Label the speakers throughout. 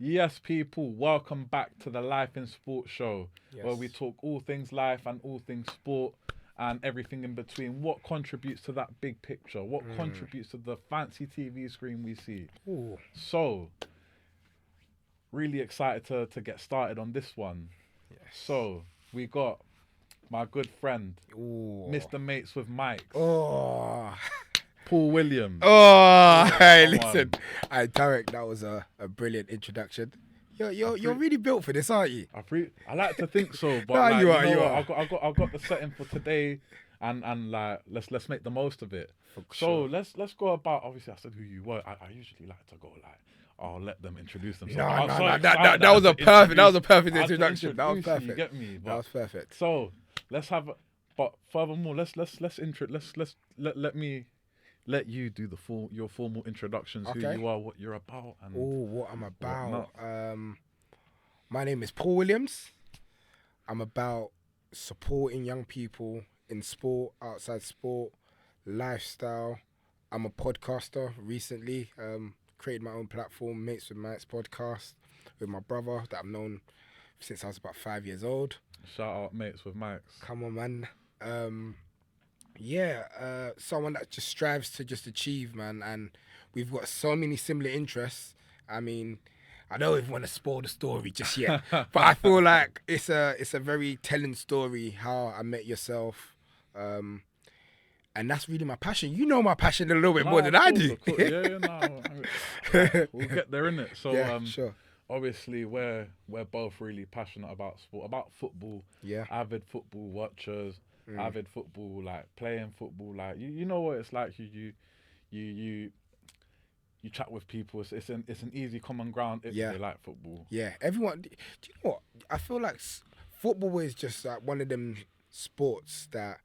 Speaker 1: Yes, people, welcome back to the Life in Sport show, where we
Speaker 2: Yes.
Speaker 1: talk all things life and all things sport and everything in between. What contributes to that big picture? What contributes to the fancy TV screen we see?
Speaker 2: Ooh.
Speaker 1: So, really excited to get started on this one.
Speaker 2: Yes.
Speaker 1: So, we got my good friend,
Speaker 2: Ooh.
Speaker 1: Mr. Mates with Mike,
Speaker 2: Oh.
Speaker 1: Paul Williams.
Speaker 2: Oh. Hey,
Speaker 1: Come
Speaker 2: listen.
Speaker 1: on.
Speaker 2: Hey, Tarek, that was a brilliant introduction. You're really built for this, aren't you?
Speaker 1: I like to think so, but
Speaker 2: Nah,
Speaker 1: like
Speaker 2: you are,
Speaker 1: you know
Speaker 2: you
Speaker 1: what,
Speaker 2: are.
Speaker 1: I got the setting for today, and like let's make the most of it.
Speaker 2: For
Speaker 1: So
Speaker 2: sure.
Speaker 1: let's go about. Obviously, I said who you were. I usually like to go like I'll let them introduce themselves.
Speaker 2: No,
Speaker 1: I'm
Speaker 2: no,
Speaker 1: so
Speaker 2: no.
Speaker 1: excited
Speaker 2: That was
Speaker 1: I
Speaker 2: a
Speaker 1: had to
Speaker 2: perfect. That was a
Speaker 1: introduce-
Speaker 2: perfect
Speaker 1: I had to
Speaker 2: introduction. That was
Speaker 1: introduce you,
Speaker 2: perfect.
Speaker 1: You get me?
Speaker 2: That
Speaker 1: But
Speaker 2: was perfect.
Speaker 1: so let's have. But furthermore, let me let you do your formal introductions. Who
Speaker 2: Okay.
Speaker 1: you are, what you're about, and
Speaker 2: Oh, what I'm about.
Speaker 1: whatnot.
Speaker 2: My name is Paul Williams. I'm about supporting young people in sport, outside sport, lifestyle. I'm a podcaster recently. Created my own platform, Mates with Mates podcast, with my brother that I've known since I was about 5 years old.
Speaker 1: Shout out Mates with Mike's.
Speaker 2: Come on, man. Someone that just strives to just achieve, man. And we've got so many similar interests. I mean, I don't even want to spoil the story just yet, but I feel like it's a very telling story how I met yourself, and that's really my passion. You know my passion a little bit more than
Speaker 1: Of
Speaker 2: I
Speaker 1: course,
Speaker 2: do.
Speaker 1: of course. Yeah, we'll get there in it. So,
Speaker 2: Yeah, sure.
Speaker 1: obviously, we're both really passionate about sport, about football.
Speaker 2: Yeah.
Speaker 1: Avid football watchers, avid football like playing football. Like you know what it's like. You you chat with people. It's an easy common ground if
Speaker 2: Yeah.
Speaker 1: they like football.
Speaker 2: Yeah, everyone. Do you know what? I feel like football is just like one of them sports that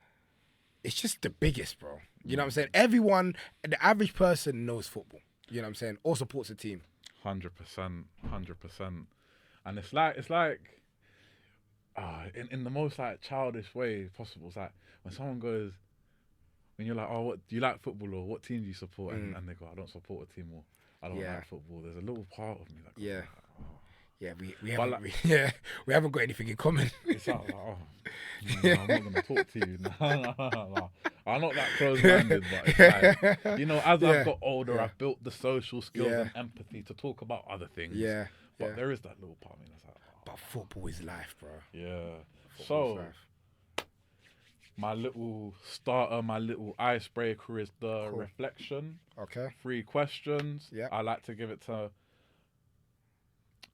Speaker 2: it's just the biggest, bro. You know what I'm saying? Everyone, the average person knows football. You know what I'm saying? Or supports a team.
Speaker 1: 100%, 100%. And it's like in the most like childish way possible. It's like when someone goes, when you're like, oh, what do you like football or what team do you support? And they go, I don't support a team or I don't
Speaker 2: Yeah.
Speaker 1: like football. There's a little part of me that goes,
Speaker 2: Yeah.
Speaker 1: like, oh.
Speaker 2: Yeah, we
Speaker 1: But
Speaker 2: haven't.
Speaker 1: like,
Speaker 2: We haven't got anything in common.
Speaker 1: it's like, oh, no, I'm not gonna talk to you. No. I'm not that close-minded, but it's like, as
Speaker 2: Yeah.
Speaker 1: I've got older,
Speaker 2: Yeah.
Speaker 1: I've built the social skills
Speaker 2: Yeah.
Speaker 1: and empathy to talk about other things.
Speaker 2: Yeah.
Speaker 1: But
Speaker 2: Yeah.
Speaker 1: there is that little part of me that's like, oh,
Speaker 2: But football is life, bro.
Speaker 1: yeah.
Speaker 2: Football is
Speaker 1: So
Speaker 2: life.
Speaker 1: my little starter, my little icebreaker is the
Speaker 2: Cool.
Speaker 1: reflection.
Speaker 2: Okay. 3
Speaker 1: questions.
Speaker 2: Yeah.
Speaker 1: I like to give it to.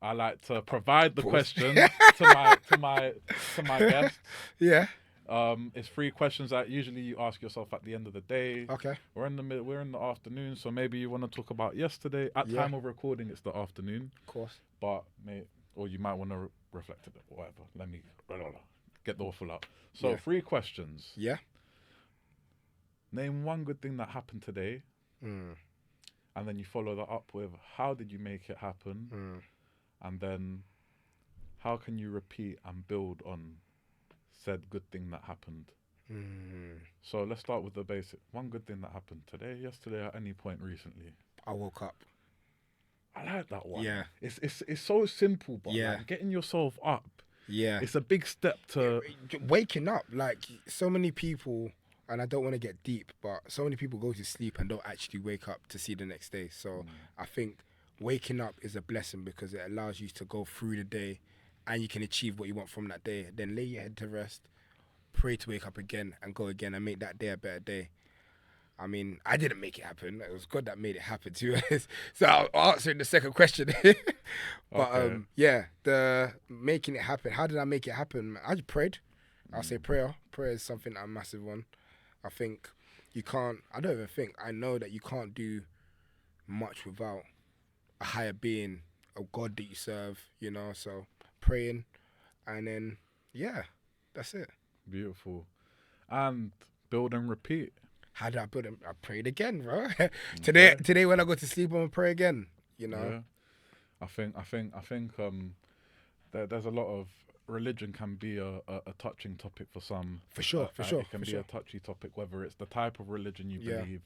Speaker 1: I like to provide the
Speaker 2: Pause.
Speaker 1: questions to my guests.
Speaker 2: Yeah.
Speaker 1: It's 3 questions that usually you ask yourself at the end of the day.
Speaker 2: Okay.
Speaker 1: We're in the we're in the afternoon, so maybe you want to talk about yesterday. At
Speaker 2: Yeah.
Speaker 1: time of recording, it's the afternoon,
Speaker 2: Of course.
Speaker 1: but or you might want to reflect it or whatever. Let me get the waffle out. So
Speaker 2: Yeah.
Speaker 1: 3 questions.
Speaker 2: Yeah.
Speaker 1: Name one good thing that happened today,
Speaker 2: Mm.
Speaker 1: and then you follow that up with how did you make it happen,
Speaker 2: Mm.
Speaker 1: and then how can you repeat and build on said good thing that happened.
Speaker 2: Mm.
Speaker 1: So let's start with the basic. One good thing that happened today, yesterday, at any point recently.
Speaker 2: I woke up.
Speaker 1: I like that one.
Speaker 2: Yeah.
Speaker 1: It's so simple, but
Speaker 2: Yeah.
Speaker 1: like getting yourself up,
Speaker 2: Yeah.
Speaker 1: it's a big step to.
Speaker 2: Waking up, like so many people, and I don't want to get deep, but so many people go to sleep and don't actually wake up to see the next day. So I think waking up is a blessing because it allows you to go through the day and you can achieve what you want from that day. Then lay your head to rest, pray to wake up again and go again and make that day a better day. I mean, I didn't make it happen. It was God that made it happen to us. So I'll answer the second question. But
Speaker 1: Okay.
Speaker 2: yeah, the making it happen. How did I make it happen? I just prayed. I'll say prayer. Prayer is something I'm massive on. I think you can't, I don't even think, I know that you can't do much without a higher being, a God that you serve, so praying and then, yeah, that's it.
Speaker 1: Beautiful. And build and repeat.
Speaker 2: How did I build it? I prayed again, bro. Today when I go to sleep, I'm gonna pray again.
Speaker 1: Yeah. I think there's a lot of religion can be a touching topic for some.
Speaker 2: For sure.
Speaker 1: It can
Speaker 2: for
Speaker 1: be
Speaker 2: sure.
Speaker 1: a touchy topic, whether it's the type of religion you
Speaker 2: Yeah.
Speaker 1: believe,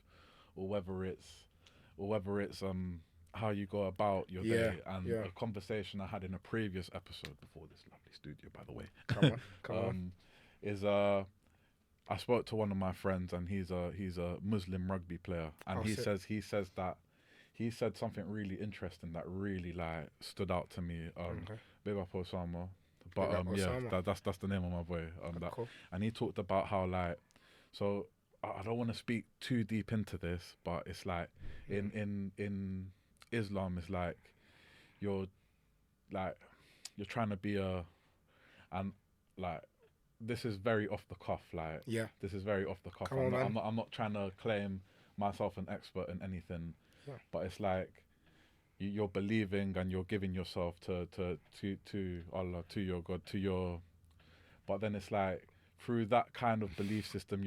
Speaker 1: or whether it's how you go about your
Speaker 2: Yeah,
Speaker 1: day, and
Speaker 2: yeah.
Speaker 1: a conversation I had in a previous episode before this lovely studio, by the way,
Speaker 2: Come on.
Speaker 1: is I spoke to one of my friends, and he's a Muslim rugby player, and
Speaker 2: Oh, sick.
Speaker 1: he says that he said something really interesting that really like stood out to me.
Speaker 2: Okay.
Speaker 1: Big up Osama, but
Speaker 2: Big up
Speaker 1: yeah,
Speaker 2: Osama.
Speaker 1: that's the name of my boy. That,
Speaker 2: Cool.
Speaker 1: and he talked about how like, so I don't want to speak too deep into this, but it's like in Islam, it's like you're like you're trying to be and like this is very off the cuff. Like
Speaker 2: Yeah.
Speaker 1: this is very off the cuff.
Speaker 2: Come on, man.
Speaker 1: I'm not trying to claim myself an expert in anything,
Speaker 2: Yeah.
Speaker 1: but it's like you're believing and you're giving yourself to Allah, to your God, to your. But then it's like through that kind of belief system,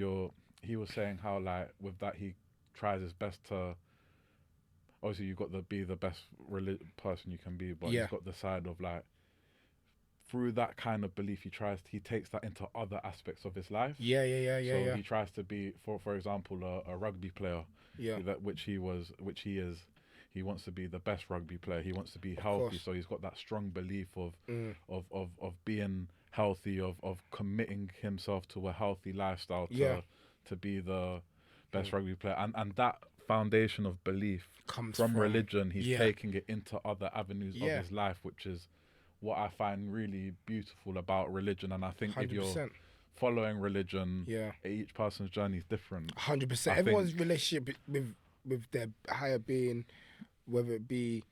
Speaker 1: he was saying how like with that he tries his best to. Obviously, you've got to be the best person you can be, but
Speaker 2: Yeah.
Speaker 1: he's got the side of like through that kind of belief, he takes that into other aspects of his life.
Speaker 2: Yeah.
Speaker 1: So he tries to be, for example, a rugby player.
Speaker 2: Yeah.
Speaker 1: Which he is. He wants to be the best rugby player. He wants to be healthy.
Speaker 2: course.
Speaker 1: So he's got that strong belief of
Speaker 2: Mm.
Speaker 1: of being healthy, of committing himself to a healthy lifestyle
Speaker 2: Yeah.
Speaker 1: to be the best rugby player. And that foundation of belief
Speaker 2: Comes
Speaker 1: from
Speaker 2: from
Speaker 1: religion, he's
Speaker 2: yeah.
Speaker 1: taking it into other avenues
Speaker 2: Yeah.
Speaker 1: of his life, which is what I find really beautiful about religion. And I think if you're
Speaker 2: 100%.
Speaker 1: following religion,
Speaker 2: Yeah.
Speaker 1: each person's journey is different.
Speaker 2: 100%.
Speaker 1: I
Speaker 2: Everyone's
Speaker 1: think-
Speaker 2: relationship with their higher being, whether it be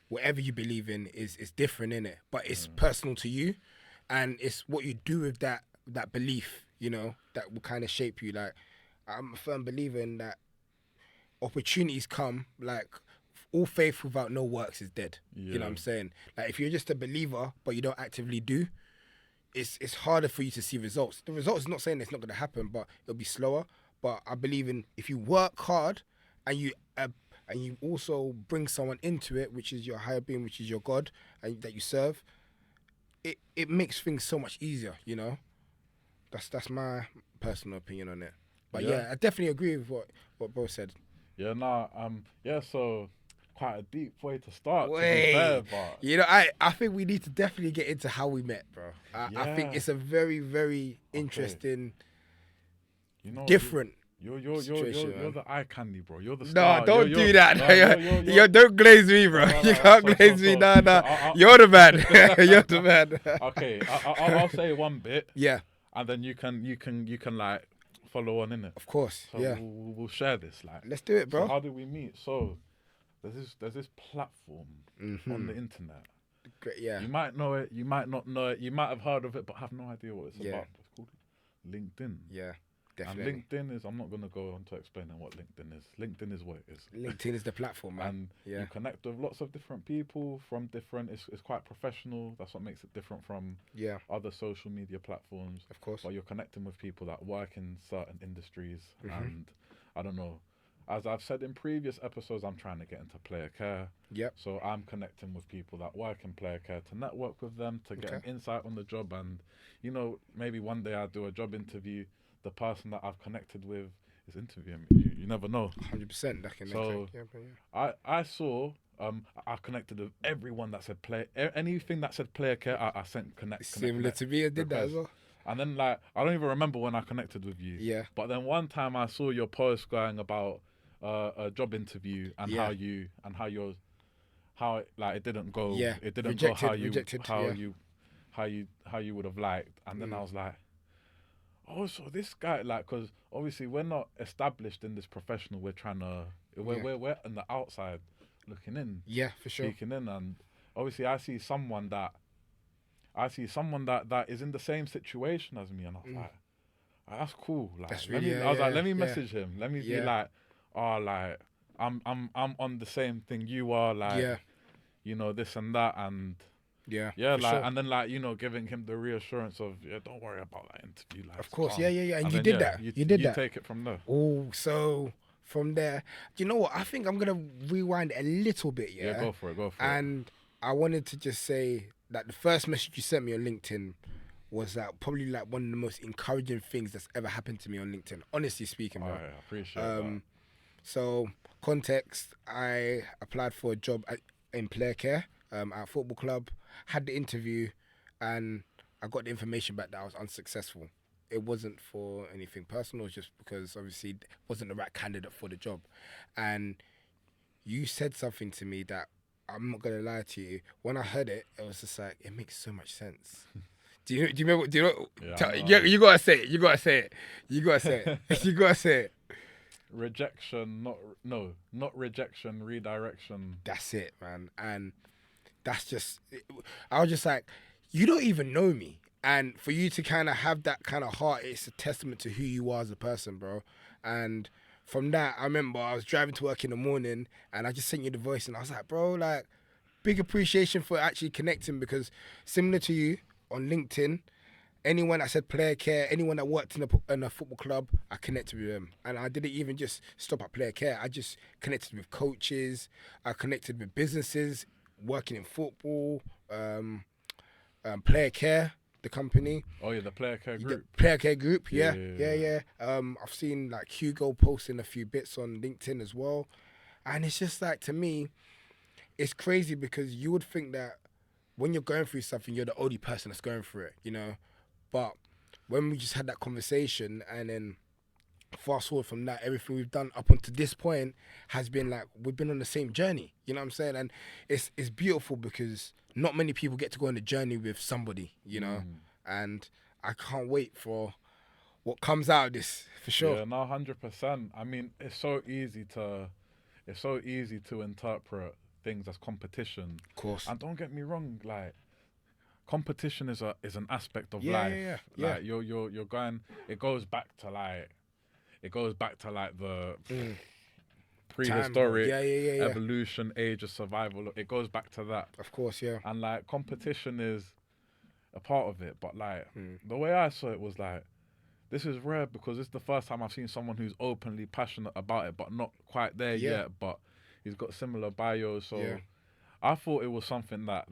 Speaker 2: whatever you believe in, is different, innit? But it's personal to you, and it's what you do with that belief, you know, that will kind of shape you. Like, I'm a firm believer in that opportunities come, like, all faith without no works is dead. You know what I'm saying? Like, if you're just a believer but you don't actively do, it's harder for you to see results. The results is not saying it's not going to happen, but it'll be slower. But I believe in if you work hard and you also bring someone into it, which is your higher being, which is your God, and that you serve, it makes things so much easier. You know, that's my personal opinion on it. But yeah, I definitely agree with what bro said.
Speaker 1: Yeah, so quite a deep way to start.
Speaker 2: Wait,
Speaker 1: To be fair, but
Speaker 2: you know, I think we need to definitely get into how we met, bro. I think
Speaker 1: Yeah.
Speaker 2: it's a very, very interesting,
Speaker 1: you know,
Speaker 2: different.
Speaker 1: You're
Speaker 2: situation, man.
Speaker 1: the eye candy, bro. You're the
Speaker 2: No,
Speaker 1: star.
Speaker 2: don't
Speaker 1: You're-
Speaker 2: do that.
Speaker 1: no,
Speaker 2: Yo, don't glaze me, bro.
Speaker 1: No,
Speaker 2: You
Speaker 1: no,
Speaker 2: can't
Speaker 1: so-
Speaker 2: glaze me.
Speaker 1: so-
Speaker 2: Nah.
Speaker 1: so
Speaker 2: You're the man. You're the man.
Speaker 1: Okay, I'll say one bit,
Speaker 2: Yeah,
Speaker 1: and then you can like follow on in it.
Speaker 2: of course.
Speaker 1: So
Speaker 2: Yeah,
Speaker 1: we'll share this. Like,
Speaker 2: let's do it,
Speaker 1: so
Speaker 2: bro.
Speaker 1: how did we meet? So there's this platform on the internet.
Speaker 2: Great, yeah.
Speaker 1: You might know it, you might not know it, you might have heard of it, but have no idea what it's
Speaker 2: Yeah.
Speaker 1: about. It's called LinkedIn.
Speaker 2: Yeah, definitely.
Speaker 1: And LinkedIn is, I'm not going to go on to explaining what LinkedIn is. LinkedIn is what it is.
Speaker 2: LinkedIn is the platform, man.
Speaker 1: And
Speaker 2: Yeah.
Speaker 1: you connect with lots of different people from different, it's quite professional. That's what makes it different from
Speaker 2: Yeah,
Speaker 1: other social media platforms.
Speaker 2: of course.
Speaker 1: But you're connecting with people that work in certain industries.
Speaker 2: Mm-hmm.
Speaker 1: And I don't know, as I've said in previous episodes, I'm trying to get into player care.
Speaker 2: Yep.
Speaker 1: So I'm connecting with people that work in player care to network with them, to get an
Speaker 2: Okay.
Speaker 1: insight on the job. And, you know, maybe one day I'll do a job interview. The person that I've connected with is interviewing me. You never know.
Speaker 2: 100%. That can make
Speaker 1: So-
Speaker 2: sense. Yeah, but yeah.
Speaker 1: I saw, I connected with everyone that said player, anything that said player care, I sent connect.
Speaker 2: Similar to me, I did that as well.
Speaker 1: And then like, I don't even remember when I connected with you.
Speaker 2: Yeah.
Speaker 1: But then one time I saw your post going about a job interview and
Speaker 2: Yeah.
Speaker 1: how it, like it didn't go.
Speaker 2: Yeah,
Speaker 1: It didn't
Speaker 2: rejected,
Speaker 1: go how you
Speaker 2: rejected, yeah.
Speaker 1: how you would have liked. And then I was like, oh, so this guy, like, because obviously we're not established in this professional. We're trying to we're on the outside looking in,
Speaker 2: Yeah, for sure.
Speaker 1: peeking in, and obviously I see someone that is in the same situation as me, and I was like, "Ah, that's cool. Like,
Speaker 2: That's
Speaker 1: let
Speaker 2: really-
Speaker 1: me,
Speaker 2: yeah,
Speaker 1: I was like,
Speaker 2: yeah,
Speaker 1: let me
Speaker 2: yeah.
Speaker 1: message him. Let me be
Speaker 2: Yeah.
Speaker 1: like, oh, like I'm on the same thing you are. Like,
Speaker 2: Yeah,
Speaker 1: you know, this and that, and
Speaker 2: yeah.
Speaker 1: yeah,
Speaker 2: for
Speaker 1: like,
Speaker 2: sure.
Speaker 1: and then like, you know, giving him the reassurance of, yeah, don't worry about that interview. Like,
Speaker 2: Of course,
Speaker 1: calm.
Speaker 2: yeah. And you
Speaker 1: then,
Speaker 2: did
Speaker 1: yeah,
Speaker 2: that. You did that.
Speaker 1: take it from there.
Speaker 2: Oh, so from there, you know what? I think I'm gonna rewind a little bit. Yeah.
Speaker 1: Yeah, go for it.
Speaker 2: And I wanted to just say that the first message you sent me on LinkedIn was that probably like one of the most encouraging things that's ever happened to me on LinkedIn. Honestly speaking, bro.
Speaker 1: I appreciate that.
Speaker 2: So context, I applied for a job in player care at a football club, had the interview, and I got the information back that I was unsuccessful. It wasn't for anything personal, it's just because obviously wasn't the right candidate for the job. And you said something to me that I'm not gonna lie to you. When I heard it, it was just like it makes so much sense. Do you remember? Do you know?
Speaker 1: Yeah,
Speaker 2: You gotta say it. You gotta say it. You gotta say it. You gotta say it.
Speaker 1: Rejection, not rejection, redirection.
Speaker 2: That's it, man. And that's just. I was just like, you don't even know me, and for you to kind of have that kind of heart, it's a testament to who you are as a person, bro. And from that, I remember I was driving to work in the morning, and I just sent you the voice, and I was like, bro, like, big appreciation for actually connecting, because similar to you on LinkedIn, anyone that said player care, anyone that worked in a football club, I connected with them. And I didn't even just stop at player care. I just connected with coaches. I connected with businesses working in football, player care, the company.
Speaker 1: Oh yeah, the player care
Speaker 2: The
Speaker 1: group.
Speaker 2: player care group, yeah. I've seen like Hugo posting a few bits on LinkedIn as well. And it's just like, to me, it's crazy because you would think that when you're going through something, you're the only person that's going through it, you know? But when we just had that conversation, and then fast forward from that, everything we've done up until this point has been like, we've been on the same journey, you know what I'm saying? And it's beautiful because not many people get to go on a journey with somebody, you know? And I can't wait for what comes out of this, for sure.
Speaker 1: Yeah, no, 100%. I mean, it's so easy to interpret things as competition.
Speaker 2: Of course.
Speaker 1: And don't get me wrong, like, competition is an aspect of
Speaker 2: Yeah,
Speaker 1: life.
Speaker 2: yeah.
Speaker 1: Like you're going. It goes back to like the prehistoric evolution, age of survival. It goes back to that.
Speaker 2: Of course, yeah.
Speaker 1: And like competition is a part of it, but like the way I saw it was like, this is rare because it's the first time I've seen someone who's openly passionate about it, but not quite there yet. But he's got similar bios, so.
Speaker 2: Yeah.
Speaker 1: I thought it was something that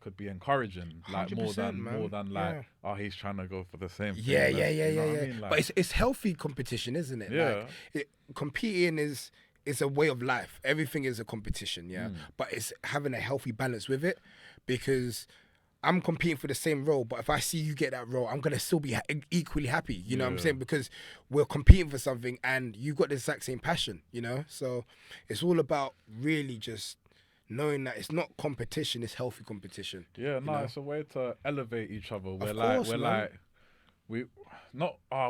Speaker 1: could be encouraging, like more than like, oh, he's trying to go for the same thing.
Speaker 2: Yeah.
Speaker 1: I mean? Like,
Speaker 2: but it's healthy competition, isn't it?
Speaker 1: Yeah.
Speaker 2: Like, competing is a way of life. Everything is a competition, yeah. But it's having a healthy balance with it, because I'm competing for the same role, but if I see you get that role, I'm gonna still be equally happy. You know what I'm saying? Because we're competing for something, and you've got the exact same passion. You know, so it's all about really just knowing that it's not competition, it's healthy competition.
Speaker 1: Yeah, no, it's a way to elevate each other. I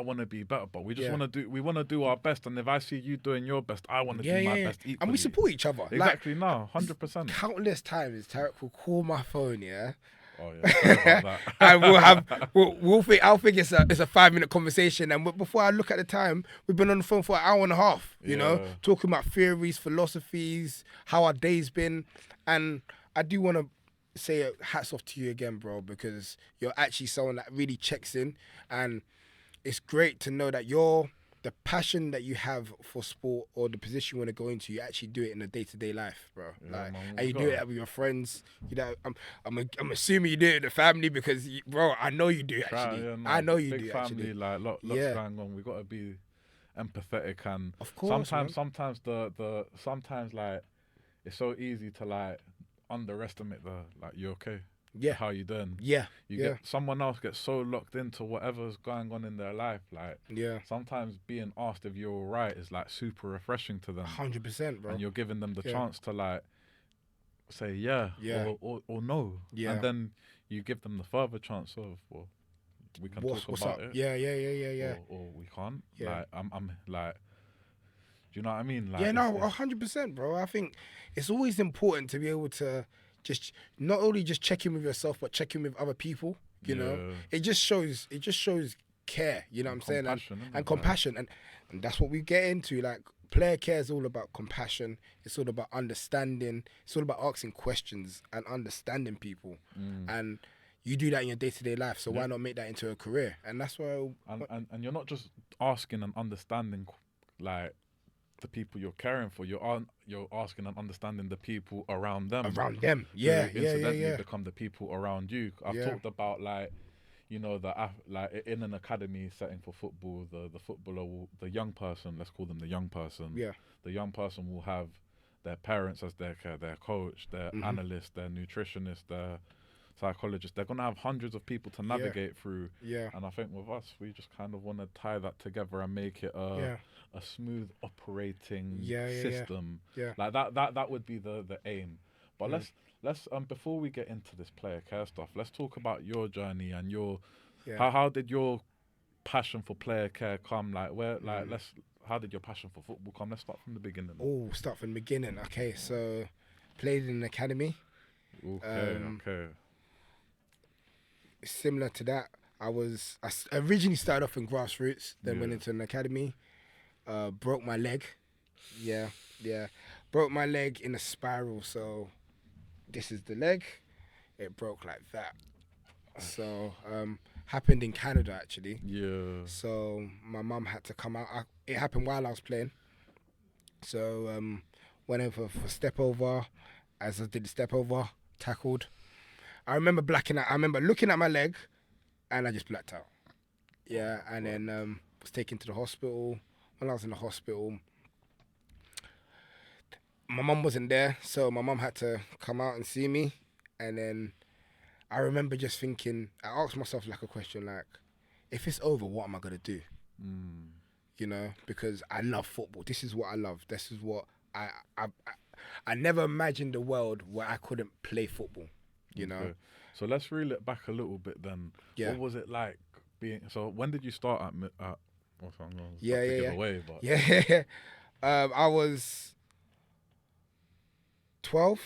Speaker 1: want to be better, but we just want to do our best. And if I see you doing your best, I want to do my best equally.
Speaker 2: And we support each other.
Speaker 1: Exactly, no, 100%.
Speaker 2: Countless times, Tarek will call my phone, yeah.
Speaker 1: Oh yeah, sorry about that.
Speaker 2: And I'll think it's a 5-minute conversation, and before I look at the time, we've been on the phone for an hour and a half. You know, talking about theories, philosophies, how our day's been, and I do want to say hats off to you again, bro, because you're actually someone that really checks in, and it's great to know that the passion that you have for sport or the position you want to go into, you actually do it in a day-to-day life, bro.
Speaker 1: Yeah, man,
Speaker 2: and you do it with your friends. You know, I'm assuming you do it with the family because, bro, I know you do actually. I know you do
Speaker 1: big family,
Speaker 2: actually.
Speaker 1: like lots going on. We got to be empathetic, and
Speaker 2: of course,
Speaker 1: sometimes sometimes like it's so easy to like underestimate you okay.
Speaker 2: Yeah.
Speaker 1: How you doing?
Speaker 2: Yeah.
Speaker 1: Get someone else gets so locked into whatever's going on in their life. Like, sometimes being asked if you're all right is like super refreshing to them.
Speaker 2: 100%, bro.
Speaker 1: And you're giving them the chance to like say or no. Yeah. And then you give them the further chance of, well, we can talk about it.
Speaker 2: Yeah.
Speaker 1: Or we can't. Yeah. Like I'm like, do you know what I mean? Like,
Speaker 2: 100%, bro. I think it's always important to be able to just not only just check in with yourself, but check in with other people. You know, it just shows care. You know what I'm saying? And compassion, and that's what we get into. Like, player care is all about compassion. It's all about understanding. It's all about asking questions and understanding people. And you do that in your day-to-day life. So why not make that into a career? And that's why.
Speaker 1: And you're not just asking and understanding, like, the people you're caring for, you're asking and understanding the people around them.
Speaker 2: Yeah.
Speaker 1: Incidentally become the people around you. I've talked about, like, you know, like in an academy setting for football, the footballer will, the young person, let's call them the young person.
Speaker 2: Yeah.
Speaker 1: The young person will have their parents as their care, their coach, their analyst, their nutritionist, their psychologist. They're gonna have hundreds of people to navigate through.
Speaker 2: Yeah.
Speaker 1: And I think with us, we just kind of want to tie that together and make it a smooth operating system.
Speaker 2: Yeah.
Speaker 1: Like that would be the aim. But let's before we get into this player care stuff, let's talk about your journey and your how did your passion for player care come? Like how did your passion for football come? Let's start from the beginning.
Speaker 2: Oh, start from the beginning. Okay, so played in an academy.
Speaker 1: Okay.
Speaker 2: Similar to that, I originally started off in grassroots, then went into an academy. Broke my leg. Yeah. Broke my leg in a spiral. So this is the leg. It broke like that. So happened in Canada actually.
Speaker 1: Yeah.
Speaker 2: So my mum had to come out. It happened while I was playing. So went over for step over. As I did the step over, tackled. I remember blacking out. I remember looking at my leg, and I just blacked out. Yeah, and then was taken to the hospital. When I was in the hospital, my mum wasn't there, so my mum had to come out and see me. And then I remember just thinking, I asked myself like a question, like, if it's over, what am I gonna do? You know, because I love football. This is what I love. This is what I never imagined a world where I couldn't play football. You know.
Speaker 1: Okay. So let's reel it back a little bit then.
Speaker 2: Yeah.
Speaker 1: What was it like being? So when did you start at? What's I'm going to
Speaker 2: Yeah.
Speaker 1: give away, but
Speaker 2: Yeah. I was 12.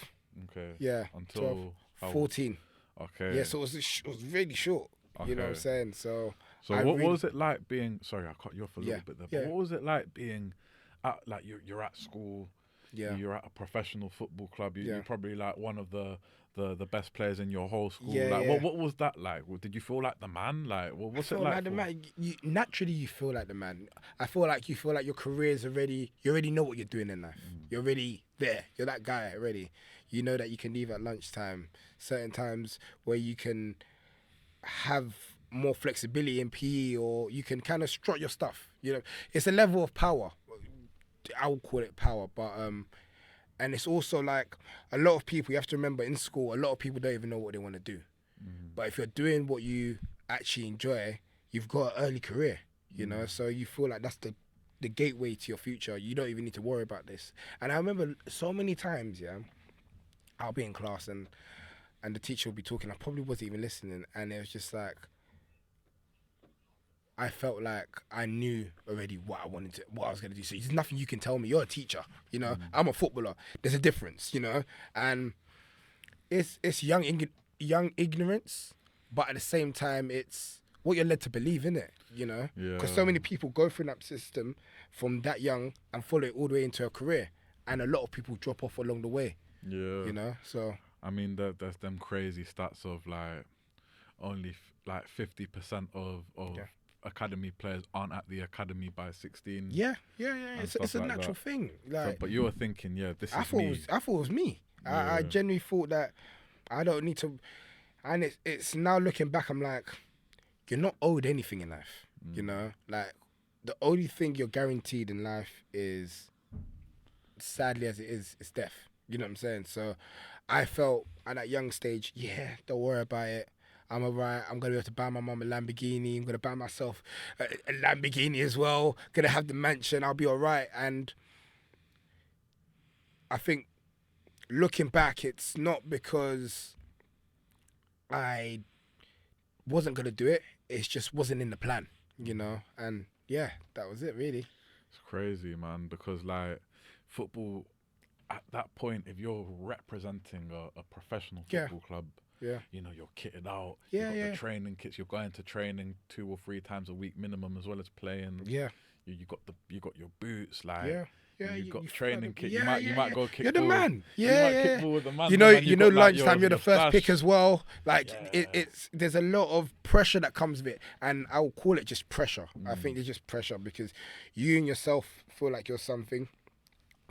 Speaker 1: okay.
Speaker 2: Yeah.
Speaker 1: Until
Speaker 2: 14.
Speaker 1: Okay.
Speaker 2: Yeah. So it was really short.
Speaker 1: Okay.
Speaker 2: You know what I'm saying? So.
Speaker 1: What was it like being? Sorry, I cut you off a little bit there. But
Speaker 2: Yeah.
Speaker 1: what was it like being at like you're at school?
Speaker 2: Yeah.
Speaker 1: You're at a professional football club.
Speaker 2: Yeah.
Speaker 1: You're probably like one of the best players in your whole school.
Speaker 2: Yeah,
Speaker 1: like
Speaker 2: yeah.
Speaker 1: what was that like? Did you feel like the man? Like what's it
Speaker 2: feel
Speaker 1: like?
Speaker 2: like the man. Naturally, you feel like the man. I feel like you feel like your career's already. You already know what you're doing in life. You're already there. You're that guy already. You know that you can leave at lunchtime. Certain times where you can have more flexibility in PE, or you can kind of strut your stuff. You know, it's a level of power. I would call it power, but and it's also like a lot of people. You have to remember in school, a lot of people don't even know what they want to do. But if you're doing what you actually enjoy, you've got an early career. You know, so you feel like that's the gateway to your future. You don't even need to worry about this. And I remember so many times, I'll be in class and the teacher will be talking. I probably wasn't even listening, and it was just like, I felt like I knew already what I was going to do. So there's nothing you can tell me. You're a teacher, you know. I'm a footballer. There's a difference, you know. And it's young ignorance, but at the same time, it's what you're led to believe in it, you know. Because so many people go through that system from that young and follow it all the way into a career, and a lot of people drop off along the way.
Speaker 1: Yeah.
Speaker 2: You know. So
Speaker 1: I mean, there's them crazy stats of like only like 50% of academy players aren't at the academy by 16.
Speaker 2: Yeah. It's a
Speaker 1: like
Speaker 2: natural
Speaker 1: that.
Speaker 2: thing. Like,
Speaker 1: But you were thinking, this is
Speaker 2: I thought
Speaker 1: me.
Speaker 2: I thought it was me.
Speaker 1: Yeah.
Speaker 2: I genuinely thought that I don't need to. And it's now looking back, I'm like, you're not owed anything in life. You know, like the only thing you're guaranteed in life is, sadly as it is, it's death. You know what I'm saying? So I felt at that young stage, don't worry about it. I'm alright. I'm gonna be able to buy my mum a Lamborghini. I'm gonna buy myself a Lamborghini as well. Gonna have the mansion. I'll be alright. And I think looking back, it's not because I wasn't gonna do it. It just wasn't in the plan, you know. And that was it, really.
Speaker 1: It's crazy, man, because like football, at that point, if you're representing a professional football club, you know, you're kitted out. You've got the training kits. You're going to training 2 or 3 times a week minimum, as well as playing.
Speaker 2: Yeah.
Speaker 1: You got your boots, like.
Speaker 2: Yeah,
Speaker 1: you've got
Speaker 2: you
Speaker 1: training kit.
Speaker 2: Yeah,
Speaker 1: you might go kick
Speaker 2: You're the
Speaker 1: ball.
Speaker 2: man.
Speaker 1: You might kick ball with the man.
Speaker 2: You know,
Speaker 1: and you've got, like,
Speaker 2: lunchtime you're the first
Speaker 1: stash.
Speaker 2: pick as well. Like there's a lot of pressure that comes with it, and I will call it just pressure. I think it's just pressure because you and yourself feel like you're something,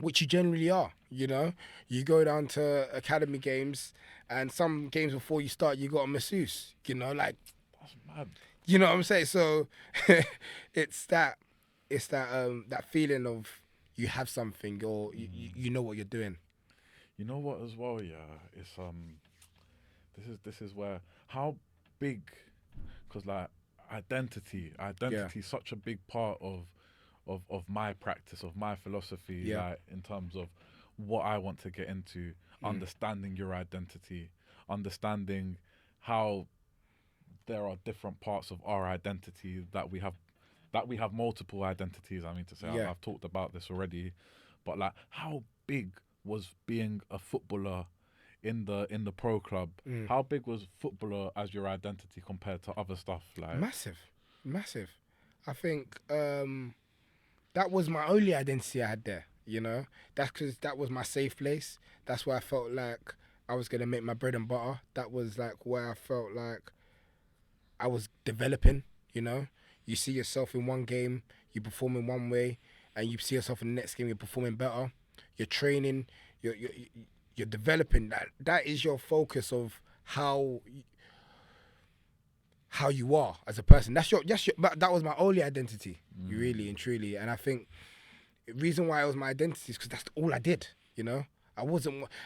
Speaker 2: which you generally are. You know, you go down to academy games, and some games before you start, you got a masseuse. You know, like
Speaker 1: That's mad.
Speaker 2: You know what I'm saying? So it's that that feeling of you have something or you know what you're doing.
Speaker 1: You know what as well, yeah. It's this is where how big, because like
Speaker 2: Yeah.
Speaker 1: identity is such a big part of my practice, of my philosophy,
Speaker 2: Yeah.
Speaker 1: like in terms of what I want to get into, understanding your identity, understanding how there are different parts of our identity that we have multiple identities. I mean to say,
Speaker 2: Yeah.
Speaker 1: I've talked about this already, but like how big was being a footballer in the pro club? How big was footballer as your identity compared to other stuff? Like,
Speaker 2: Massive. Massive. I think that was my only identity I had there, you know? That's because that was my safe place. That's where I felt like I was going to make my bread and butter. That was like where I felt like I was developing, you know? You see yourself in one game, you perform in one way, and you see yourself in the next game, you're performing better. You're training, you're developing. That is your focus of how you are as a person. But that was my only identity, really and truly. And I think the reason why it was my identity is because that's all I did. You know,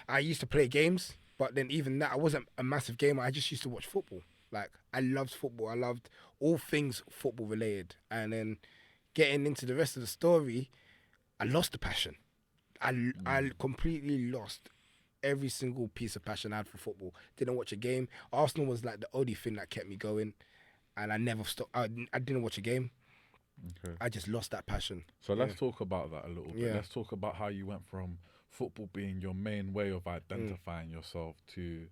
Speaker 2: I used to play games, but then even that, I wasn't a massive gamer. I just used to watch football. Like I loved football. I loved all things football related. And then getting into the rest of the story, I lost the passion. I completely lost every single piece of passion I had for football. Didn't watch a game. Arsenal was like the only thing that kept me going, and I never stopped. I didn't watch a game.
Speaker 1: okay.
Speaker 2: I just lost that passion.
Speaker 1: So let's talk about that a little bit.
Speaker 2: Yeah.
Speaker 1: Let's talk about how you went from football being your main way of identifying yourself to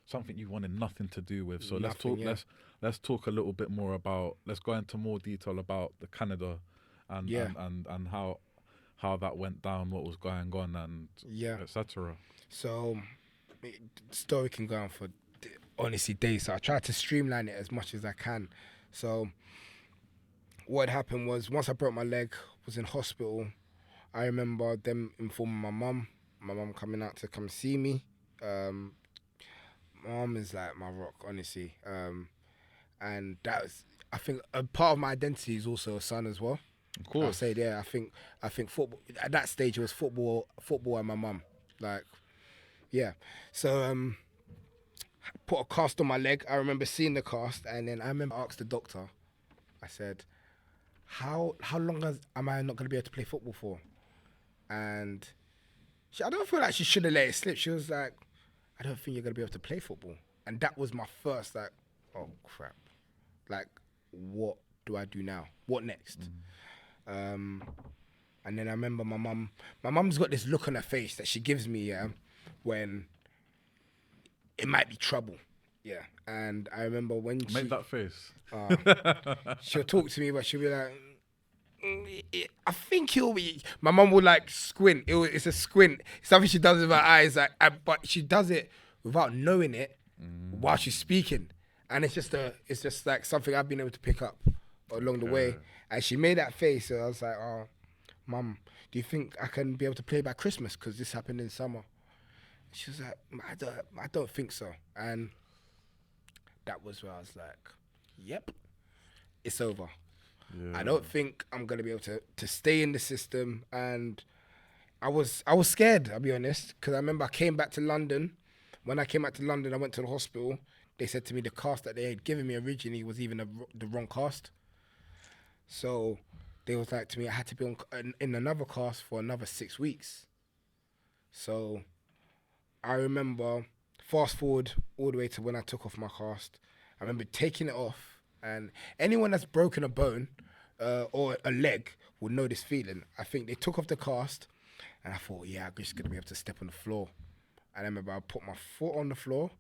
Speaker 1: something you wanted nothing to do with. So
Speaker 2: Nothing, yeah.
Speaker 1: let's talk a little bit more about. Let's go into more detail about the Canada, and
Speaker 2: Yeah.
Speaker 1: and how that went down, what was going on, and
Speaker 2: Yeah.
Speaker 1: etc.
Speaker 2: So, the story can go on for honestly days. So I tried to streamline it as much as I can. So, what happened was once I broke my leg, was in hospital. I remember them informing my mum. My mum coming out to come see me. My mum is like my rock, honestly. And that was, I think, a part of my identity is also a son as well.
Speaker 1: Of
Speaker 2: I'll
Speaker 1: course.
Speaker 2: say there. I think football at that stage it was football, and my mum. Like, yeah. So put a cast on my leg. I remember seeing the cast, and then I remember asked the doctor. I said, "How long am I not going to be able to play football for?" And I don't feel like she should have let it slip. She was like, "I don't think you're going to be able to play football." And that was my first like, "Oh crap! Like, what do I do now? What next?" And then I remember my mum's got this look on her face that she gives me, yeah, when it might be trouble, yeah. And I remember when
Speaker 1: Make that face.
Speaker 2: she'll talk to me, but she'll be like, I think he'll be. My mum will like squint. It's a squint. Something she does with her eyes, like, but she does it without knowing it while she's speaking, and it's just like something I've been able to pick up along the way. And she made that face, so I was like, "Oh, Mum, do you think I can be able to play by Christmas? Because this happened in summer." She was like, I don't think so. And that was where I was like, yep, it's over.
Speaker 1: Yeah.
Speaker 2: I don't think I'm going to be able to stay in the system. And I was scared, I'll be honest, because I remember I came back to London. When I came back to London, I went to the hospital. They said to me the cast that they had given me originally was even the wrong cast. So they was like to me, I had to be in another cast for another 6 weeks. So I remember, fast forward all the way to when I took off my cast. I remember taking it off, and anyone that's broken a bone or a leg will know this feeling. I think they took off the cast, and I thought, yeah, I'm just gonna be able to step on the floor. And I remember I put my foot on the floor,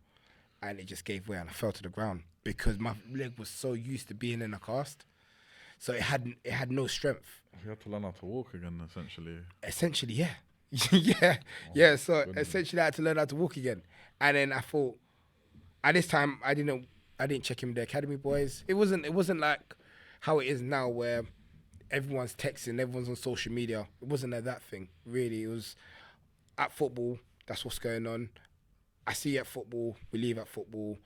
Speaker 2: and it just gave way, and I fell to the ground because my leg was so used to being in a cast, so it had no strength.
Speaker 1: You had to learn how to walk again, essentially.
Speaker 2: Essentially, yeah. yeah. So
Speaker 1: goodness.
Speaker 2: essentially, I had to learn how to walk again. And then I thought, at this time, I didn't check in with the academy boys. It wasn't like how it is now, where everyone's texting, everyone's on social media. It wasn't like that thing, really. It was at football. That's what's going on. I see you at football. We leave at football.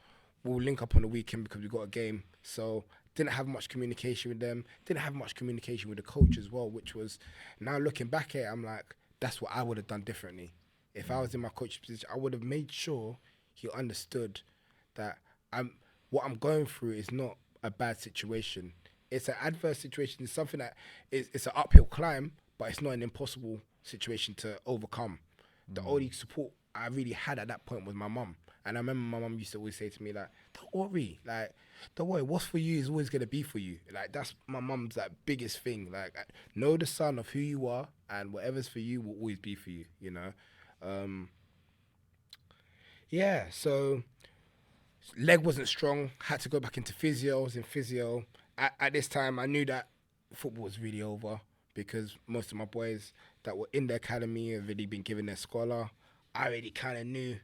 Speaker 2: we'll link up on the weekend because we got a game. So didn't have much communication with them. Didn't have much communication with the coach as well, which was, now looking back at it, I'm like, that's what I would have done differently. If I was in my coach's position, I would have made sure he understood that what I'm going through is not a bad situation. It's an adverse situation. It's something that it's an uphill climb, but it's not an impossible situation to overcome. The only support I really had at that point was my mum. And I remember my mum used to always say to me, like, don't worry, what's for you is always going to be for you. Like, that's my mum's like biggest thing. Like, know the son of who you are, and whatever's for you will always be for you, you know? Yeah, so leg wasn't strong, had to go back into physio. I was in physio. At this time, I knew that football was really over because most of my boys that were in the academy have already been given their scholar. I already kind of knew,